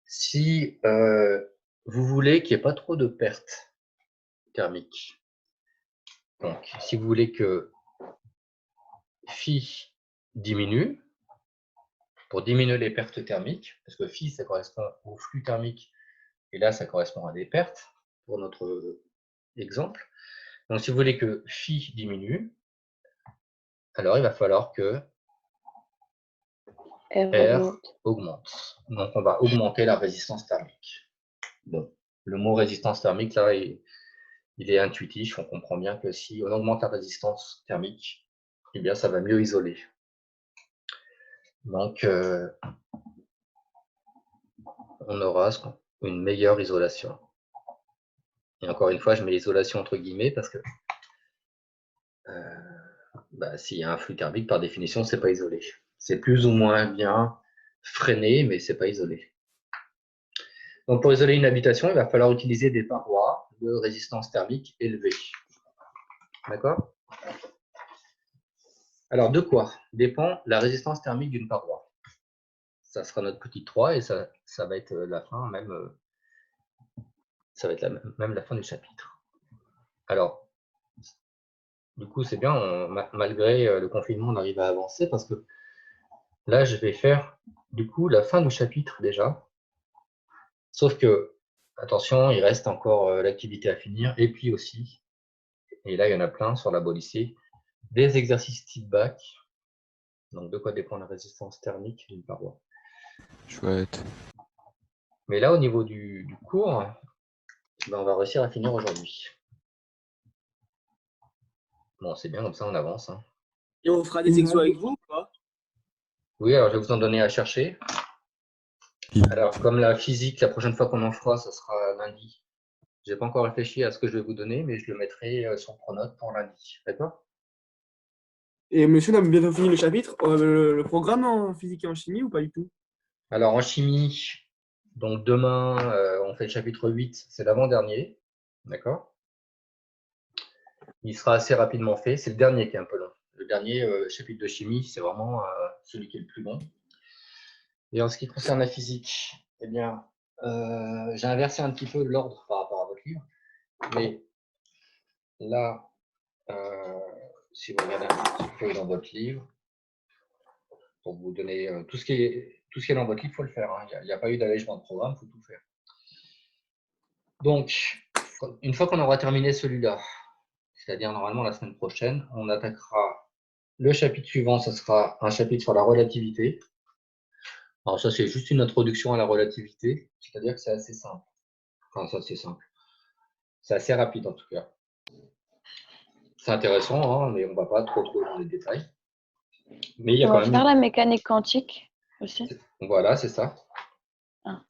Si vous voulez qu'il n'y ait pas trop de pertes thermiques, donc si vous voulez que phi diminue, pour diminuer les pertes thermiques, parce que phi, ça correspond au flux thermique, et là, ça correspond à des pertes, pour notre exemple. Donc, si vous voulez que phi diminue, alors il va falloir que R augmente. Donc, on va augmenter la résistance thermique. Bon, le mot résistance thermique, là, il est intuitif. On comprend bien que si on augmente la résistance thermique, eh bien, ça va mieux isoler. Donc, on aura une meilleure isolation. Et encore une fois, je mets isolation entre guillemets parce que s'il y a un flux thermique, par définition, ce n'est pas isolé. C'est plus ou moins bien freiné, mais ce n'est pas isolé. Donc, pour isoler une habitation, il va falloir utiliser des parois de résistance thermique élevée. D'accord? Alors, de quoi dépend la résistance thermique d'une paroi? Ça sera notre petite 3 et ça va être la fin, même, ça va être même la fin du chapitre. Alors, du coup, c'est bien, malgré le confinement, on arrive à avancer parce que là, je vais faire, du coup, la fin du chapitre déjà. Sauf que, attention, il reste encore l'activité à finir. Et puis aussi, et là, il y en a plein sur la lycée, des exercices type bac. Donc, de quoi dépend la résistance thermique d'une paroi. Chouette. Mais là, au niveau du cours, on va réussir à finir aujourd'hui. Bon, c'est bien, comme ça, on avance. Hein. Et on fera des exos avec vous ou pas? Oui, alors je vais vous en donner à chercher. Alors, comme la physique, la prochaine fois qu'on en fera, ça sera lundi. Je n'ai pas encore réfléchi à ce que je vais vous donner, mais je le mettrai sur Pronote pour lundi. D'accord? Et monsieur, on a bientôt fini le chapitre. Le programme en physique et en chimie ou pas du tout? Alors, en chimie, donc demain, on fait le chapitre 8, c'est l'avant-dernier. D'accord? Il sera assez rapidement fait. C'est le dernier qui est un peu long. Le dernier chapitre de chimie, c'est vraiment celui qui est le plus long. Et en ce qui concerne la physique, eh bien, j'ai inversé un petit peu l'ordre par rapport à votre livre. Mais là, si vous regardez un petit peu dans votre livre, pour vous donner tout ce qui est dans votre livre, il faut le faire. Hein. Il n'y a pas eu d'allègement de programme, il faut tout faire. Donc, une fois qu'on aura terminé celui-là, c'est-à-dire normalement la semaine prochaine, on attaquera le chapitre suivant, ce sera un chapitre sur la relativité. Alors ça, c'est juste une introduction à la relativité, c'est-à-dire que c'est assez simple. Enfin, ça, c'est simple. C'est assez rapide en tout cas. C'est intéressant, hein, mais on ne va pas trop dans les détails. Mais il y a on quand va même... faire la mécanique quantique aussi. Voilà, c'est ça. Ah.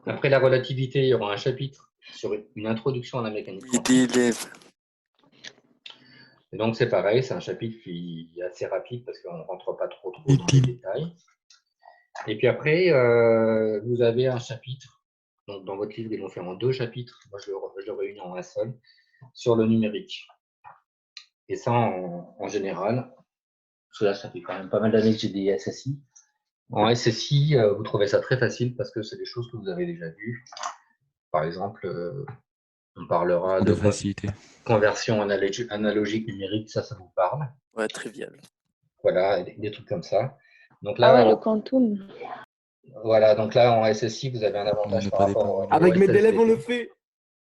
Après la relativité, il y aura un chapitre sur une introduction à la mécanique quantique. Et donc c'est pareil, c'est un chapitre qui est assez rapide parce qu'on ne rentre pas trop dans les détails. Et puis après, vous avez un chapitre, donc dans votre livre, ils l'ont fait en 2 chapitres, moi je le réunis en un seul, sur le numérique. Et ça, en général, parce que là, ça fait quand même pas mal d'années que j'ai des SSI. En SSI, vous trouvez ça très facile parce que c'est des choses que vous avez déjà vues. Par exemple, on parlera de facilité. Conversion analogique numérique, ça vous parle. Ouais, trivial. Voilà, des trucs comme ça. Donc là, ah ouais, le quantum. Voilà, donc là, en SSI, vous avez un avantage par rapport au Avec mes SSD, élèves, on le fait.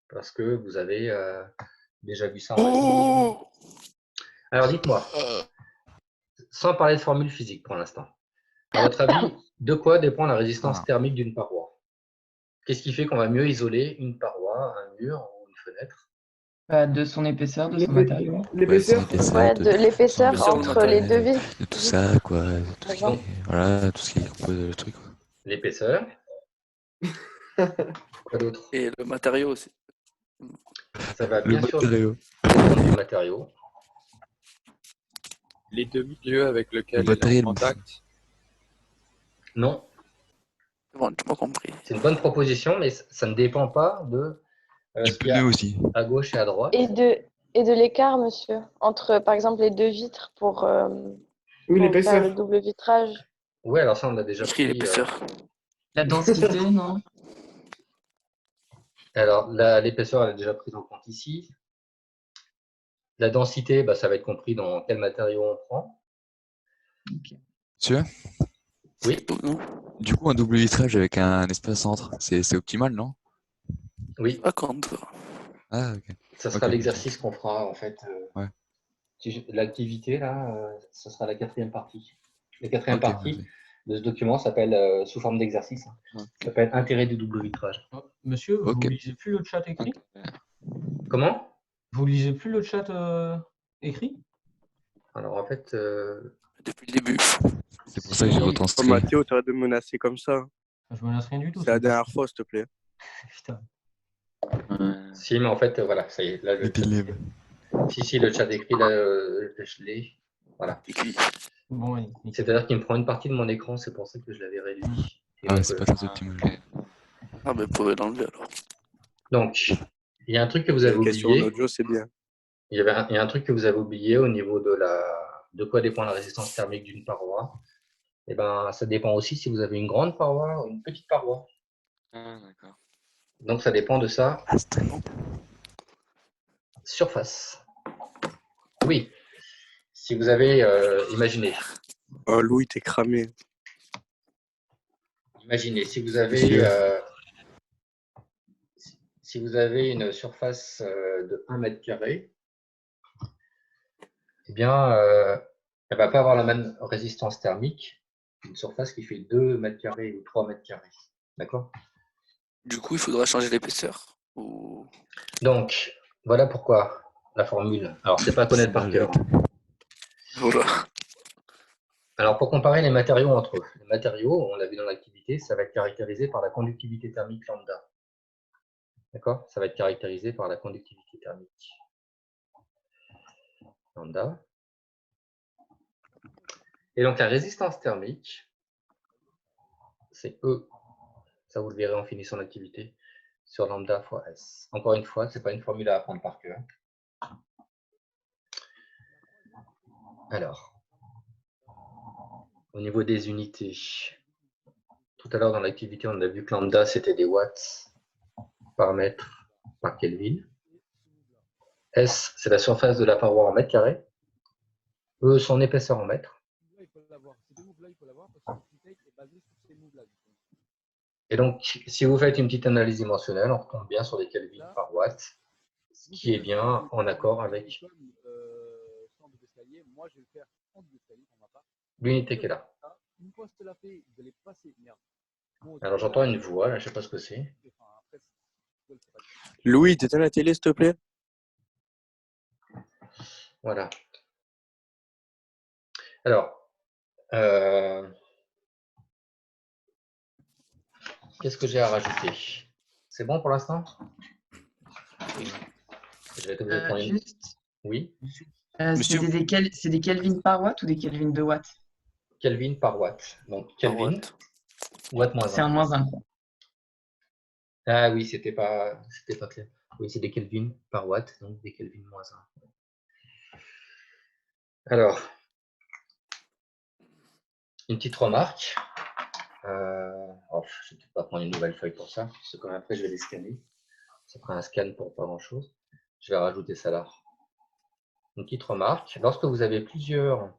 parce que vous avez déjà vu ça en SSI. Alors, dites-moi, sans parler de formule physique pour l'instant, à votre avis, de quoi dépend la résistance thermique d'une paroi? Qu'est-ce qui fait qu'on va mieux isoler une paroi, un mur ou une fenêtre? De son épaisseur, de son matériau. L'épaisseur? Ouais, de l'épaisseur entre les deux vis. De tout ça, quoi. Tout ce qui est, voilà, tout ce qui compose le truc. L'épaisseur. Quoi d'autre? Et le matériau aussi. Ça va bien sûr matériau. dépendre du matériau. Les deux milieux avec lesquels Le matériel. il est en contact. Non, C'est bon, tu m'as compris. C'est une bonne proposition, mais ça ne dépend pas de Du ce qu'il y a pneu aussi. à gauche et à droite. Et de l'écart, monsieur, entre, par exemple, les deux vitres pour Oui, faire l'épaisseur. le double vitrage. Oui, alors ça, on l'a déjà Écrit pris. l'épaisseur. La densité, non? Alors, l'épaisseur, elle est déjà prise en compte ici. La densité, bah, ça va être compris dans quel matériau on prend. Monsieur? Oui. Du coup, un double vitrage avec un espace entre, c'est optimal, non? Oui. Pas contre. Ah, ok. Ça sera Ok. l'exercice qu'on fera, en fait. Ouais. L'activité, là, ce sera la 4e partie. La 4e Ok, partie merci. de ce document s'appelle, sous forme d'exercice, ça s'appelle Intérêt du double vitrage. Monsieur, vous Ok. lisez plus le chat écrit? Comment? Vous lisez plus le chat écrit? Alors, en fait, Depuis le début. C'est pour ça que j'ai Oh, retranscrit. Mathéo, t'arrêtes de me menacer comme ça. Je menace rien du tout. C'est la dernière fois, s'il te plaît. Putain. si, mais en fait, voilà, ça y est. Là, Les élèves. si, le chat écrit, là, je l'ai. Voilà. Bon, oui. C'est-à-dire qu'il me prend une partie de mon écran, c'est pour ça que je l'avais réduit. Et Ah ouais, donc, c'est pas très optimal. Ah, mais vous pouvez l'enlever alors. donc, il y a un truc que vous Il y a avez une question en oublié. audio, c'est bien. Il y a un truc que vous avez oublié au niveau de quoi dépend la résistance thermique d'une paroi. Et ben, ça dépend aussi si vous avez une grande paroi ou une petite paroi. Ah, d'accord. Donc, ça dépend de sa surface. Oui. Si vous avez, imaginez, Oh, Louis, t'es cramé. si vous avez, si vous avez une surface de 1 mètre carré, eh bien, elle ne va pas avoir la même résistance thermique qu'une surface qui fait 2 mètres carrés ou 3 mètres carrés. D'accord? Du coup, il faudra changer l'épaisseur. Ou... Donc, voilà pourquoi la formule. Alors, c'est pas à connaître par cœur. Voilà. Alors, pour comparer les matériaux entre eux, les matériaux, on l'a vu dans l'activité, ça va être caractérisé par la conductivité thermique lambda. D'accord? Ça va être caractérisé par la conductivité thermique lambda. Et donc, la résistance thermique, c'est E. Ça, vous le verrez en finissant l'activité, sur lambda fois S. Encore une fois, ce n'est pas une formule à apprendre par cœur. Alors, au niveau des unités, tout à l'heure dans l'activité, on a vu que lambda, c'était des watts par mètre par Kelvin. S, c'est la surface de la paroi en mètres carrés. E, son épaisseur en mètres. Et donc, si vous faites une petite analyse dimensionnelle, on retombe bien sur des Kelvin par watt, ce qui est bien en accord avec l'unité qui est là. Alors, j'entends une voix, là, je ne sais pas ce que c'est. Louis, t'éteins la télé, s'il te plaît? Voilà. Alors, qu'est-ce que j'ai à rajouter? C'est bon pour l'instant? Je vais être obligé de prendre une... Juste, Oui. c'est des Kelvin par watt ou des Kelvin de watt? Kelvin par watt. Donc, Kelvin, watt moins 1. C'est un moins 1. Ah oui, c'était pas clair. Oui, c'est des Kelvin par watt, donc des Kelvin moins 1. Alors, une petite remarque. Je ne vais pas prendre une nouvelle feuille pour ça, parce que quand même après, je vais les scanner. Ça fera un scan pour pas grand-chose. Je vais rajouter ça là. Une petite remarque. Lorsque vous avez plusieurs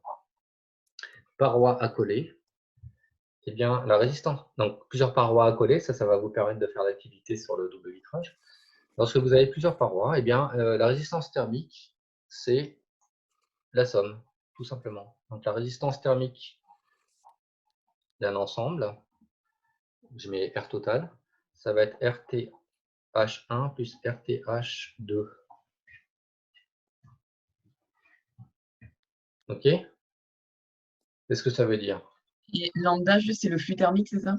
parois accolées, eh bien, la résistance, donc plusieurs parois accolées, ça va vous permettre de faire l'activité sur le double vitrage. Lorsque vous avez plusieurs parois, eh bien, la résistance thermique, c'est la somme, tout simplement. Donc, la résistance thermique d'un ensemble, je mets R total, ça va être RTH1 plus RTH2. OK? Qu'est-ce que ça veut dire? Et lambda, juste, c'est le flux thermique, c'est ça?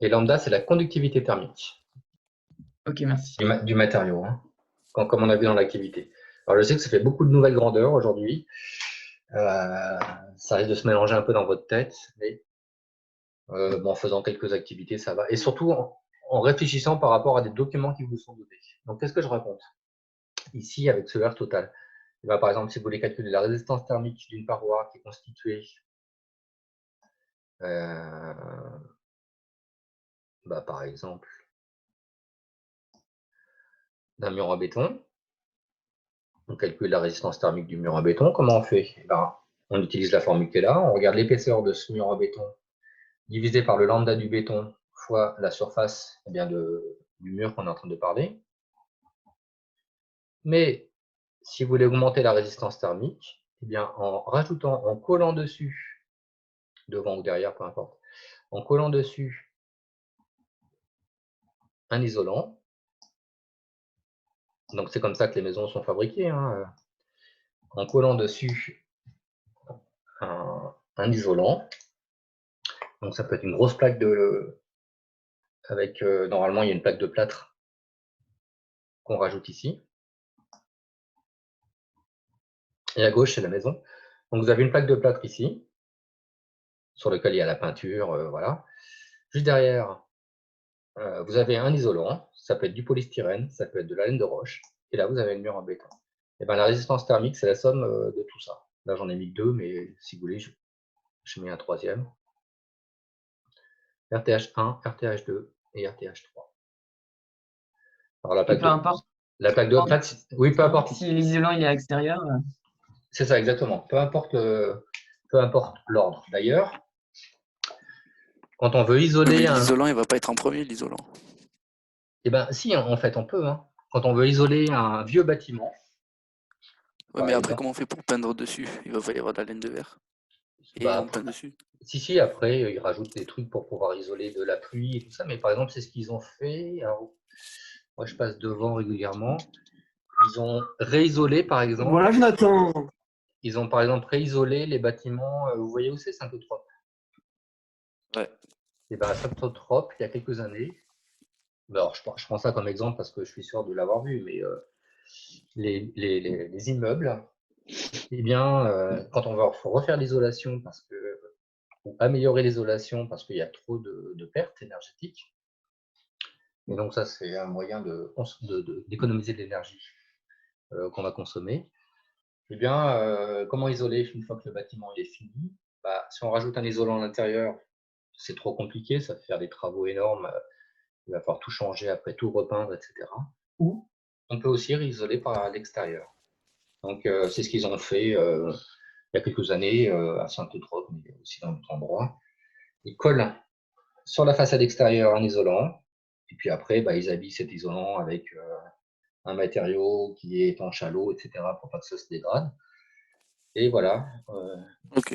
Et lambda, c'est la conductivité thermique. Ok, merci. Du matériau, hein, comme on a vu dans l'activité. Alors, je sais que ça fait beaucoup de nouvelles grandeurs aujourd'hui. Ça risque de se mélanger un peu dans votre tête, mais En faisant quelques activités, ça va. Et surtout, en réfléchissant par rapport à des documents qui vous sont donnés. Donc, qu'est-ce que je raconte? Ici, avec ce R total. Et ben, par exemple, si vous voulez calculer la résistance thermique d'une paroi qui est constituée par exemple, d'un mur en béton, on calcule la résistance thermique du mur en béton. Comment on fait? On utilise la formule qui est là, on regarde l'épaisseur de ce mur en béton divisé par le lambda du béton fois la surface du mur qu'on est en train de parler. Mais si vous voulez augmenter la résistance thermique, en collant dessus, devant ou derrière, peu importe, en collant dessus un isolant, donc c'est comme ça que les maisons sont fabriquées, en collant dessus un isolant, donc ça peut être une grosse plaque avec, normalement il y a une plaque de plâtre qu'on rajoute ici, et à gauche c'est la maison. Donc vous avez une plaque de plâtre ici, sur laquelle il y a la peinture, voilà. Juste derrière, vous avez un isolant, ça peut être du polystyrène, ça peut être de la laine de roche, et là vous avez le mur en béton. Et la résistance thermique, c'est la somme de tout ça. Là j'en ai mis 2, mais si vous voulez, je mets un troisième. RTH1, RTH2 et RTH3. Alors la plaque peu importe. La plaque de plâtre, oui, peu importe. Si l'isolant il est à l'extérieur. C'est ça, exactement. Peu importe l'ordre. D'ailleurs, quand on veut isoler l'isolant, il va pas être en premier, l'isolant. Eh bien, si, en fait, on peut. Quand on veut isoler un vieux bâtiment. Ouais, mais après, comment on fait pour peindre dessus? Il va falloir y avoir de la laine de verre. Et on peint dessus. Si, après, ils rajoutent des trucs pour pouvoir isoler de la pluie et tout ça. Mais par exemple, c'est ce qu'ils ont fait. Alors, moi, je passe devant régulièrement. Ils ont réisolé, par exemple. Voilà, Jonathan. Ils ont, par exemple, réisolé les bâtiments. Vous voyez où c'est, Saint-Eutrope? Ouais. Et bien, à Saint-Eutrope, il y a quelques années. Alors, je prends ça comme exemple parce que je suis sûr de l'avoir vu, mais les immeubles, quand on va refaire l'isolation ou améliorer l'isolation parce qu'il y a trop de pertes énergétiques, et donc ça c'est un moyen d'économiser de l'énergie qu'on va consommer, comment isoler une fois que le bâtiment est fini? Si on rajoute un isolant à l'intérieur, c'est trop compliqué, ça fait faire des travaux énormes, il va falloir tout changer après, tout repeindre, etc. Ou on peut aussi isoler par l'extérieur. Donc c'est ce qu'ils ont fait il y a quelques années à Saint-Eutrope, mais aussi dans d'autres endroits. Ils collent sur la façade extérieure un isolant, et puis après ils habillent cet isolant avec un matériau qui est étanche à l'eau, etc. pour pas que ça se dégrade. Et voilà. Ok.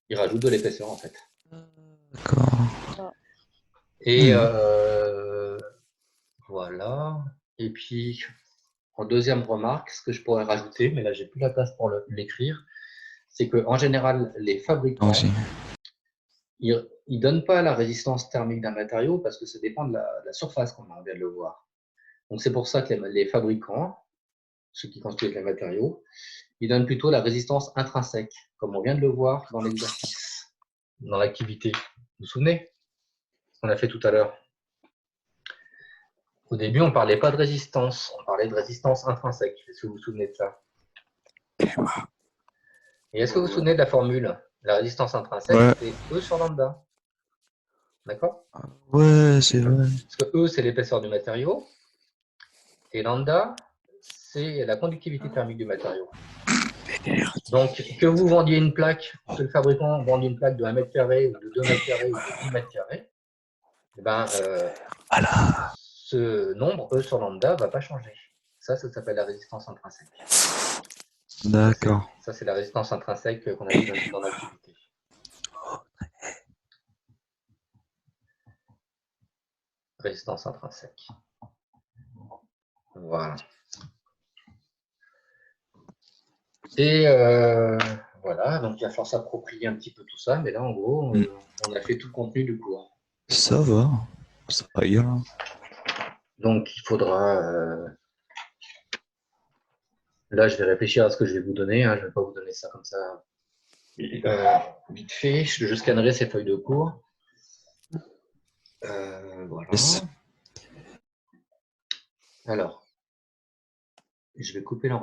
Ils rajoutent de l'épaisseur en fait. D'accord. Et voilà. Et puis, en deuxième remarque, ce que je pourrais rajouter, mais là j'ai plus la place pour l'écrire, c'est qu'en général, les fabricants, ils ne donnent pas la résistance thermique d'un matériau parce que ça dépend de la surface, comme on vient de le voir. Donc c'est pour ça que les fabricants, ceux qui construisent les matériaux, ils donnent plutôt la résistance intrinsèque, comme on vient de le voir dans l'exercice, dans l'activité. Vous vous souvenez ce qu'on a fait tout à l'heure? Au début, on ne parlait pas de résistance, on parlait de résistance intrinsèque. Est-ce que vous vous souvenez de ça? Et est-ce que vous vous souvenez de la formule? La résistance intrinsèque, c'est E sur lambda. D'accord? Ouais, c'est vrai. Parce que E, c'est l'épaisseur du matériau. Et lambda, c'est la conductivité thermique du matériau. Donc, que vous vendiez une plaque, que le fabricant vende une plaque de 1 mètre carré, ou de 2 mètres carrés, ou de 10 mètres carrés, ce nombre, E sur lambda, ne va pas changer. Ça s'appelle la résistance intrinsèque. D'accord. Ça, c'est la résistance intrinsèque qu'on a vu dans l'activité. Résistance intrinsèque. Voilà. Et voilà, donc il va falloir s'approprier un petit peu tout ça, mais là, en gros, on a fait tout le contenu du cours. Ça va ira. Donc, il faudra... Là, je vais réfléchir à ce que je vais vous donner. Je ne vais pas vous donner ça comme ça vite fait. Je scannerai ces feuilles de cours. Voilà. Yes. Alors, je vais couper l'enregistrement.